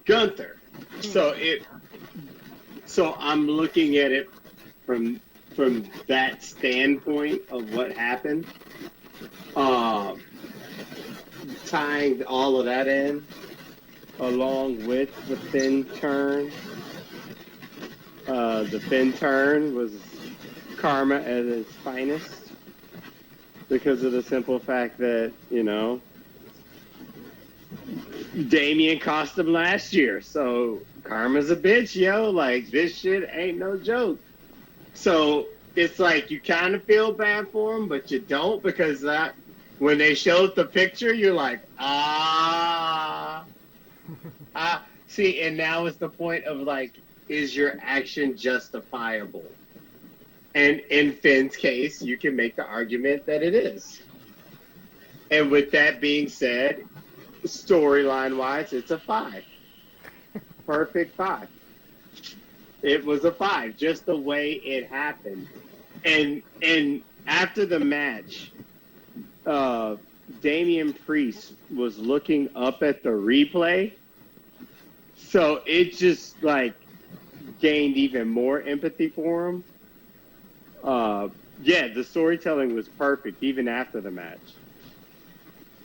Gunther. So I'm looking at it from that standpoint of what happened, tying all of that in, along with the Finn turn. The Finn turn was karma at its finest because of the simple fact that, Damien cost him last year. So karma's a bitch, yo. Like, this shit ain't no joke. So it's like you kind of feel bad for him, but you don't, because when they showed the picture, you're like, see, and now it's the point of like, is your action justifiable? And in Finn's case, you can make the argument that it is. And with that being said, storyline-wise, it's a 5. Perfect 5. It was a 5, just the way it happened. And after the match, Damian Priest was looking up at the replay, so it just like gained even more empathy for him. Yeah, the storytelling was perfect even after the match.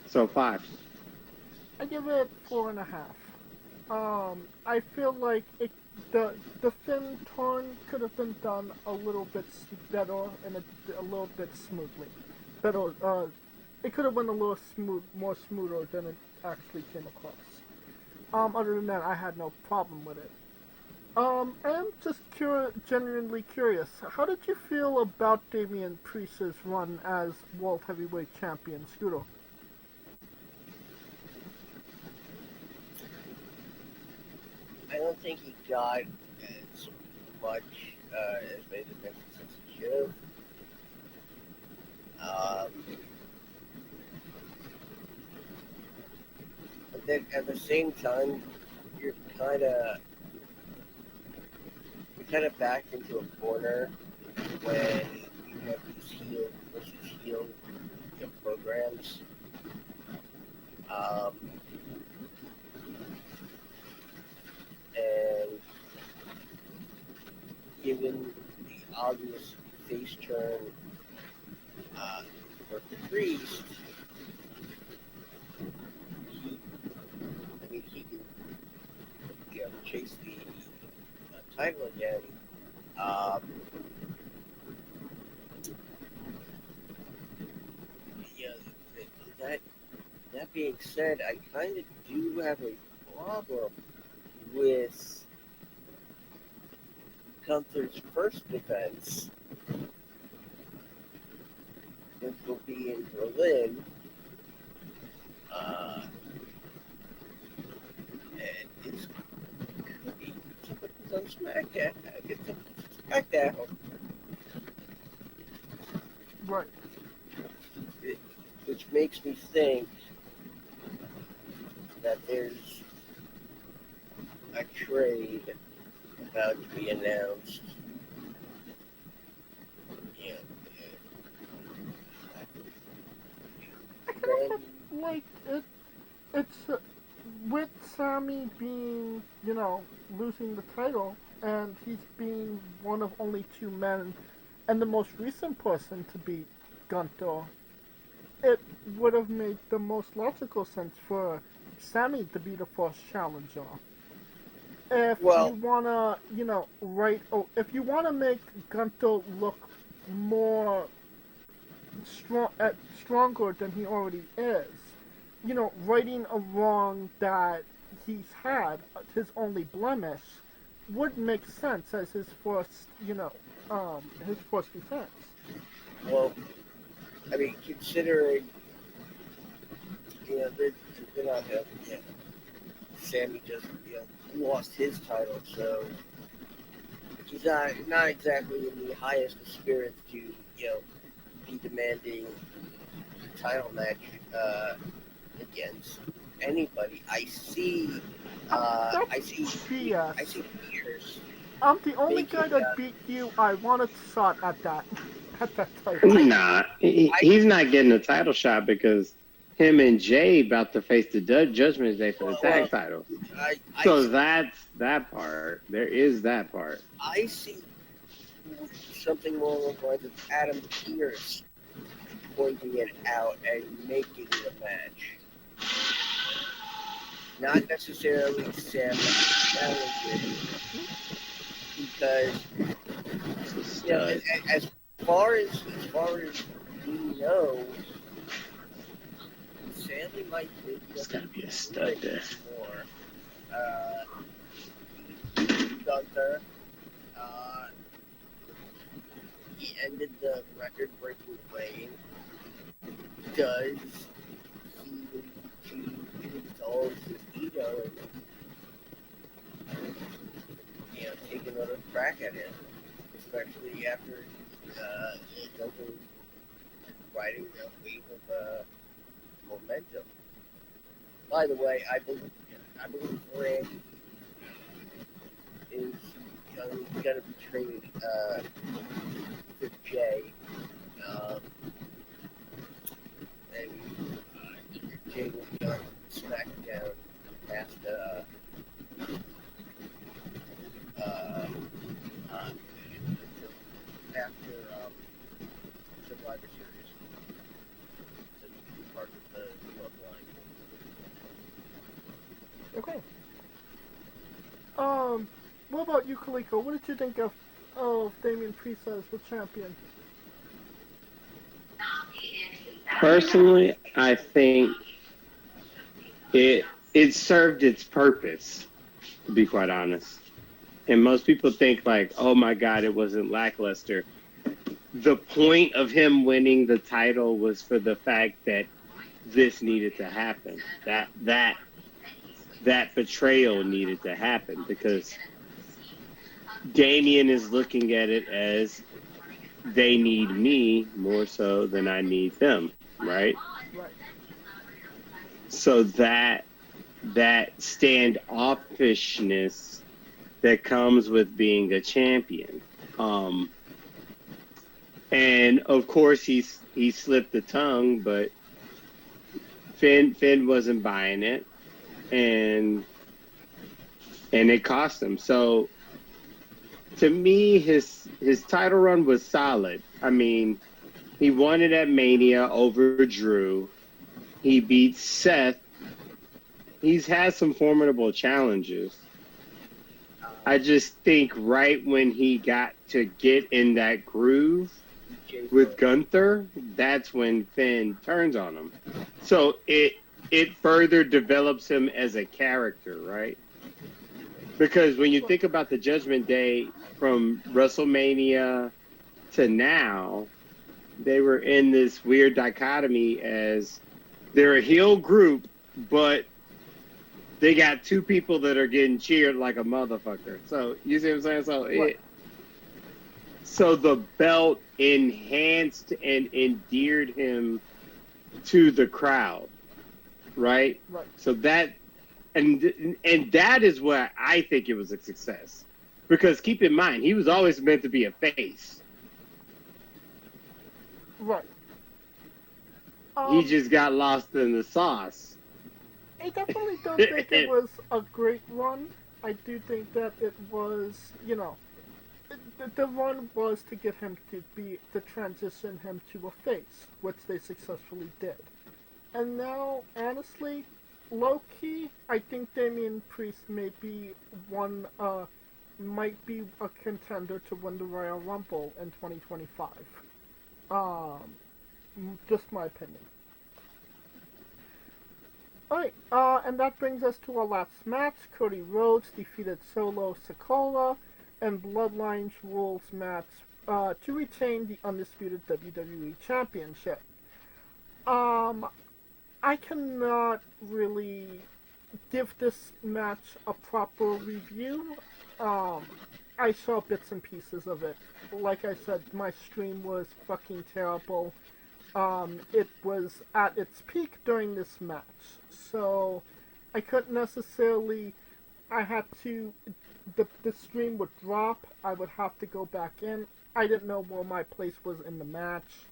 So 5. I give it 4.5. I feel like the Finn turn could have been done a little bit better and a little bit smoothly. Better. It could have been a little more smoother than it actually came across. Other than that, I had no problem with it. I am just genuinely curious. How did you feel about Damian Priest's run as World Heavyweight Champion, Scooter? I don't think he got as much as many defenses as he should have. But then at the same time, you're kind of backed into a corner when you have these heel versus heel programs. And given the obvious face turn for Priest, he can chase the title again. That being said, I kind of do have a problem with Gunther's first defense, which will be in Berlin. And it's could be some SmackDown. Get some SmackDown. Right. Which makes me think that there's a trade about to be announced. Yeah. Like it's with Sammy being, losing the title, and he's being one of only two men, and the most recent person to beat Gunther. It would have made the most logical sense for Sammy to be the first challenger. If you wanna, if you wanna make Gunther look more stronger than he already is, righting a wrong that he's had, his only blemish, would make sense as his first, his first defense. Well, I mean, considering, they're not having, Sammy just, lost his title, so he's not exactly in the highest of spirits to, be demanding a title match against anybody. I see Pierce. I'm the only guy that beat you. I wanted to shot at that title. Nah, he's not getting a title shot because him and Jay about to face the Judgment Day for the tag title. That's that part. There is that part. I see something more along the lines of Adam Pearce pointing it out and making the match. Not necessarily Sam challenging, because as far as we know, Sammy might think it's gotta be a stud there. More. Gunther, he ended the record-breaking reign. Does he indulge his ego and take another crack at it, especially after Gunther riding the wave of momentum. By the way, I believe Randy is going to be traded for Jay. And Jay will be on SmackDown after Survivor Series. So he can be part of the bloodline. Okay. What about you, Kaliko? What did you think of Damian Priest as the champion? Personally, I think it served its purpose, to be quite honest. And most people think like, oh my God, it wasn't lackluster. The point of him winning the title was for the fact that this needed to happen. That that betrayal needed to happen because Damian is looking at it as they need me more so than I need them, right? Right. So that standoffishness that comes with being a champion. And of course he slipped the tongue, but Finn wasn't buying it, and it cost him. So to me, his title run was solid. I mean, he won it at Mania over Drew. He beat Seth. He's had some formidable challenges. I just think right when he got to get in that groove with Gunther, that's when Finn turns on him. So it further develops him as a character, right? Because when you think about the Judgment Day from WrestleMania to now, they were in this weird dichotomy as they're a heel group, but they got two people that are getting cheered like a motherfucker. So you see what I'm saying? So the belt enhanced and endeared him to the crowd, right? Right. So that and that is where I think it was a success. Because keep in mind, he was always meant to be a face. Right. He just got lost in the sauce. I definitely don't think it was a great run. I do think that it was, the run was to get him to transition him to a face, which they successfully did. And now, honestly, low-key, I think Damian Priest might be a contender to win the Royal Rumble in 2025. Just my opinion. Alright, and that brings us to our last match. Cody Rhodes defeated Solo Sikoa and Bloodlines Rules match to retain the undisputed WWE Championship. I cannot really give this match a proper review. I saw bits and pieces of it. Like I said, my stream was fucking terrible. It was at its peak during this match, so I couldn't necessarily. I had to. The stream would drop. I would have to go back in. I didn't know where my place was in the match.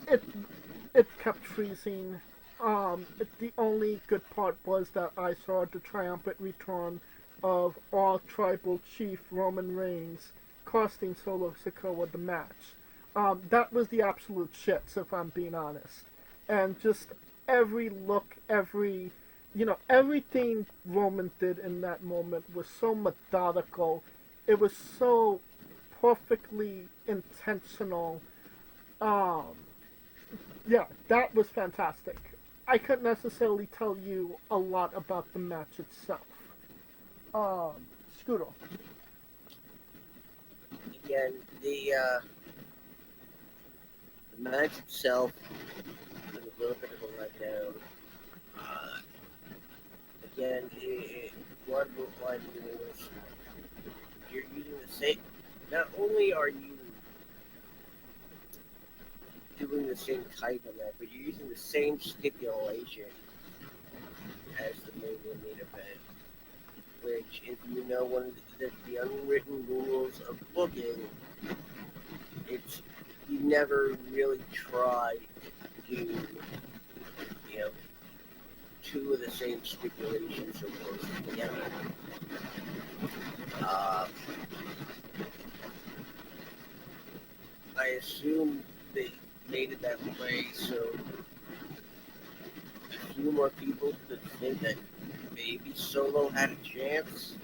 It kept freezing. The only good part was that I saw the triumphant return of All Tribal Chief Roman Reigns, costing Solo Sikoa the match. That was the absolute shits, if I'm being honest. And just every look, everything Roman did in that moment was so methodical. It was so perfectly intentional. Yeah, that was fantastic. I couldn't necessarily tell you a lot about the match itself. Scooter. Again, the match itself was a little bit of a letdown. Again, one line was you're using the same. Not only are you doing the same type of match, but you're using the same stipulation as the main event. Which, if you know one of the unwritten rules of booking, it's you never really try to do, two of the same stipulations so close together. I assume they made it that way so a few more people could think that maybe Solo had a chance.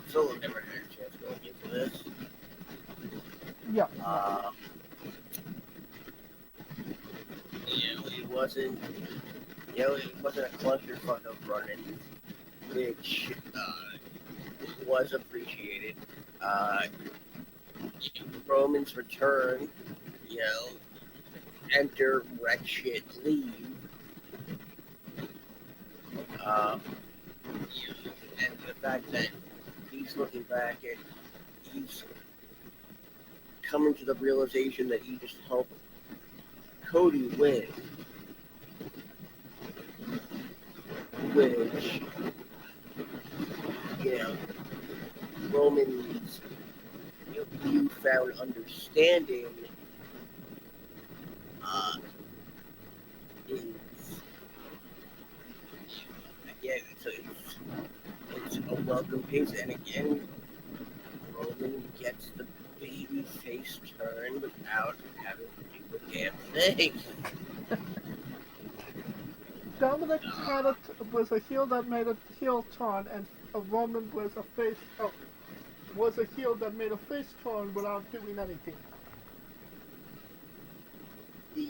Solo never had a chance going into this. Yeah. It wasn't. It wasn't a clusterfuck of running, which was appreciated. Roman's return, enter, wreck shit, leave. Um, and the fact that he's looking back and he's coming to the realization that he just helped Cody win, which, you know, Roman's newfound understanding is, again, it's a welcome piece, and again, Roman gets the baby face turn without having to do a damn thing. Dominic was a heel that made a heel turn, and Roman was a heel that made a face turn without doing anything. The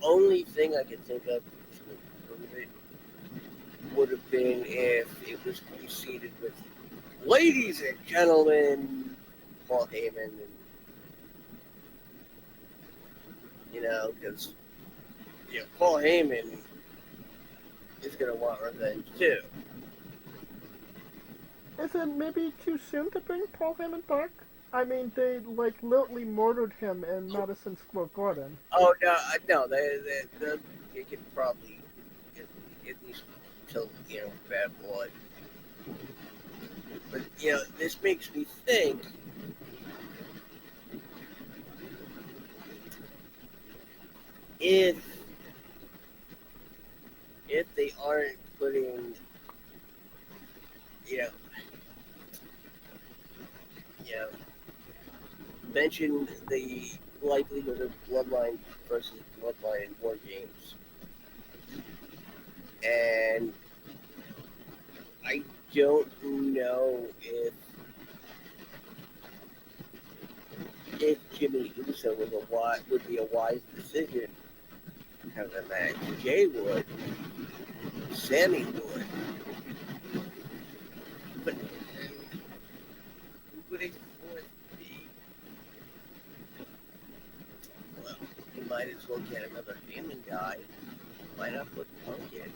only thing I could think of to improve it would have been if it was preceded with "Ladies and gentlemen, Paul Heyman," and because Paul Heyman is gonna want revenge too. Is it maybe too soon to bring Paul Heyman back? I mean, they literally murdered him in Madison Square Garden. Oh no, they could probably at least till Bad Blood. But this makes me think. If they aren't putting, mention the likelihood of Bloodline versus Bloodline in War Games, and I don't know if Jimmy Uso would be a wise decision to have a match. Jay would, Sammy would, but who would a fourth be? Well, you might as well get another Heyman guy. Why not put Punk in?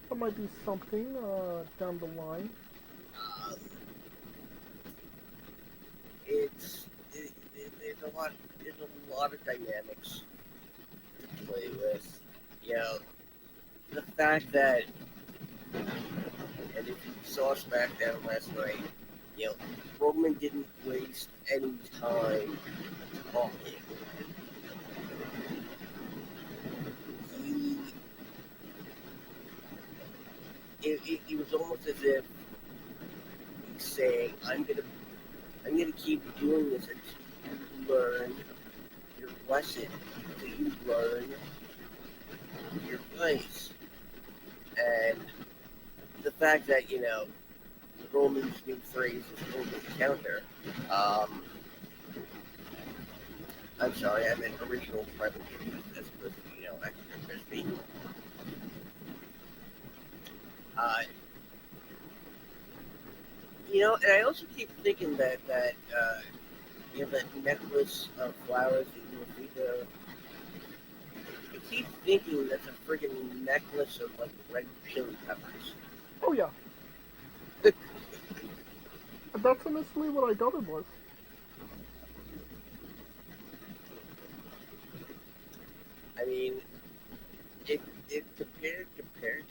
That might be something down the line. There's a lot of dynamics to play with. The fact that, and if you saw SmackDown last night, Roman didn't waste any time talking. It was almost as if he's saying, I'm gonna keep doing this until you learn your lesson, until you learn your place. And the fact that, Roman's new phrase is over the counter. I'm sorry, I meant original private as opposed to, extra crispy. And I also keep thinking that that necklace of flowers that you know, I keep thinking that's a friggin' necklace of red chili peppers. Oh yeah. That's honestly what I thought it was. I mean, if compared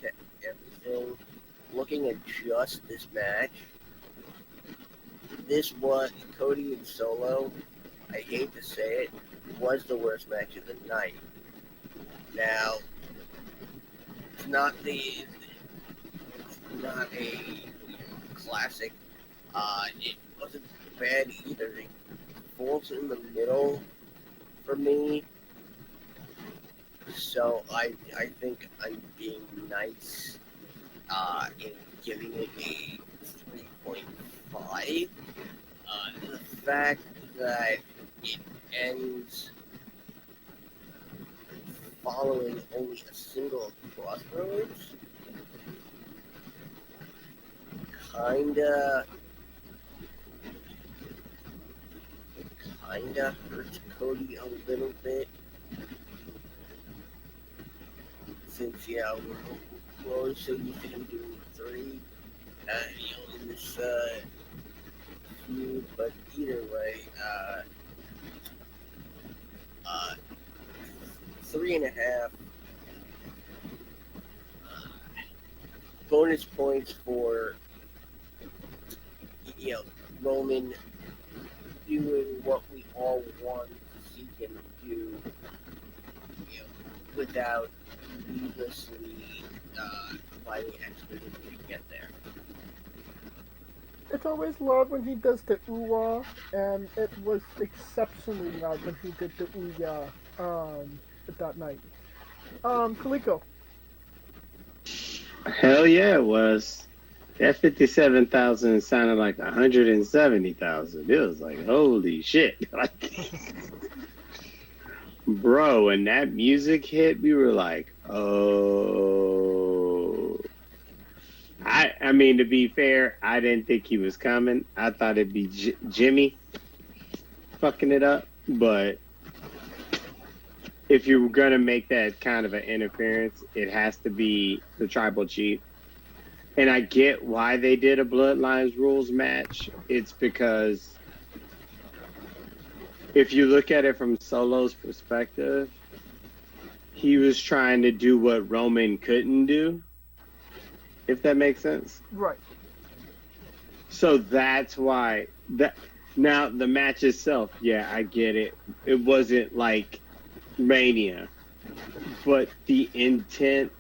to everything, looking at just this match, this one, Cody and Solo, I hate to say it, was the worst match of the night. Now, it's not a classic. It wasn't bad either. It falls in the middle for me. So I think I'm being nice in giving it a 3.5. The fact that it ends following only a single crossroads kinda hurts Cody a little bit. since we're always so used to him doing 3, in this feud. But either way, 3.5 bonus points for Roman doing what we all want to see him do, without needlessly providing exposition to get there. It's always loud when he does the ooh-ah, and it was exceptionally loud when he did the ooh-yah that night. Kaliko. Hell yeah, it was. That 57,000 sounded like 170,000. It was like, holy shit. Like, bro, when that music hit, we were like, oh. I mean, to be fair, I didn't think he was coming. I thought it'd be Jimmy fucking it up. But if you were going to make that kind of an interference, it has to be the tribal chief. And I get why they did a Bloodlines rules match. It's because if you look at it from Solo's perspective, he was trying to do what Roman couldn't do, if that makes sense. Right. So that's why now the match itself, yeah, I get it. It wasn't like Mania, but the intent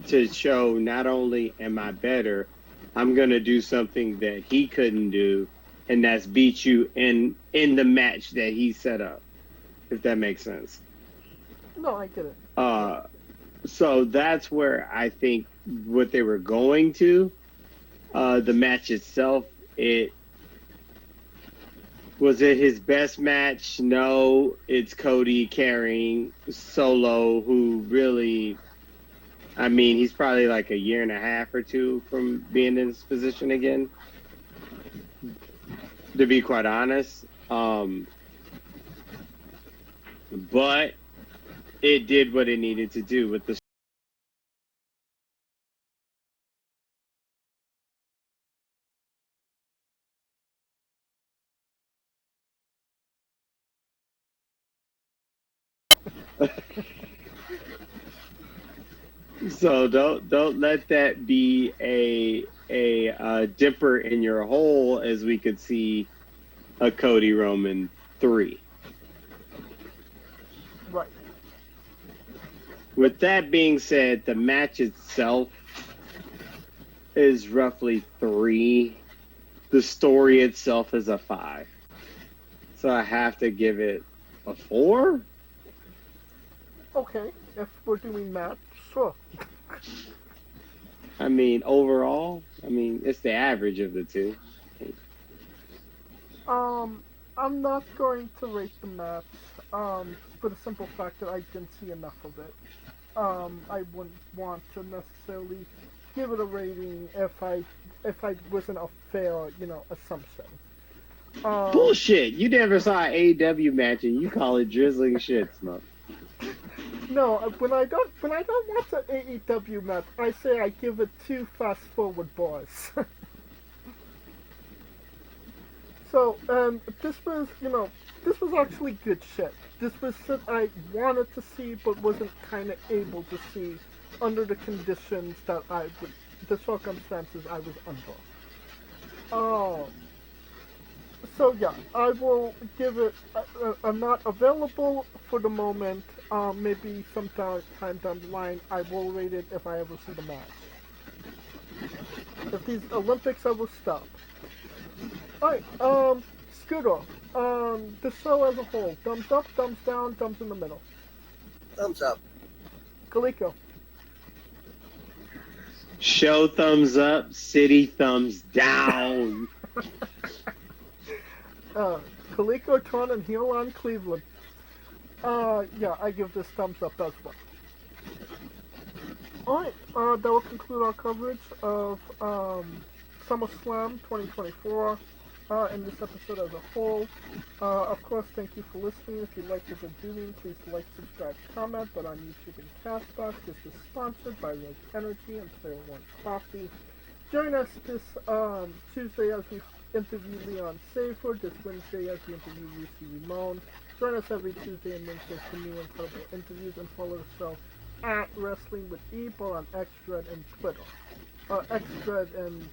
to show not only am I better, I'm gonna do something that he couldn't do, and that's beat you in the match that he set up, if that makes sense. No, I get it. So that's where I think what they were going to. The match itself, was it his best match? No, it's Cody carrying Solo, who really, I mean, he's probably like a year and a half or 2 from being in this position again, to be quite honest. But it did what it needed to do with the So don't let that be a dipper in your hole, as we could see a Cody Roman 3. Right. With that being said, the match itself is roughly 3. The story itself is a 5. So I have to give it a 4. Okay, if we're doing that, sure. I mean, overall, it's the average of the two. I'm not going to rate the match, for the simple fact that I didn't see enough of it. I wouldn't want to necessarily give it a rating if I wasn't a fair, assumption. Bullshit! You never saw an AEW match and you call it drizzling shit, Smoke. No, when I don't watch an AEW match, I say I give it 2 fast forward bars. So, this was actually good shit. This was shit I wanted to see, but wasn't kind of able to see under the conditions that the circumstances I was under. So yeah, I will give it a not available for the moment. Maybe sometime down the line, I will rate it if I ever see the match. If these Olympics ever stop. Alright, Scooter, the show as a whole, thumbs up, thumbs down, thumbs in the middle. Thumbs up. Kaliko. Show thumbs up, city thumbs down. Kaliko turning heel on Cleveland. Yeah, I give this thumbs up as well. Alright, that will conclude our coverage of SummerSlam 2024. in this episode as a whole. Of course, thank you for listening. If you like what we're doing, please like, subscribe, comment. But on YouTube and Castbox, this is sponsored by Rogue Energy and Player One Coffee. Join us this Tuesday as we interview Leon Safer, this Wednesday as we interview Lucy Ramon. Join us every Tuesday and Wednesday for new incredible interviews, and follow the show at Wrestling with E, both on Xthread and Twitter. Xthread and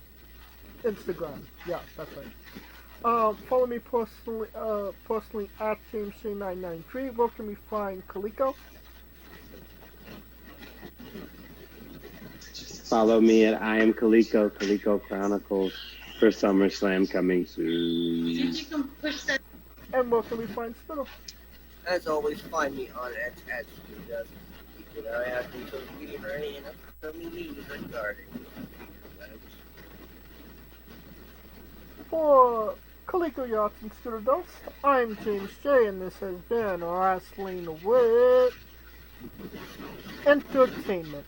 Instagram. Yeah, that's right. Follow me personally at JamesJ993. Where can we find Kaliko? Follow me at I am Kaliko, Kaliko Chronicles for SummerSlam coming soon. And where can we find Spittle? As always, find me on X at SpeedDust. Keep an eye out for social media for any upcoming news regarding For Kaliko Yachts and Scooter Dust, I'm James J, and this has been Wrestling with Entertainment.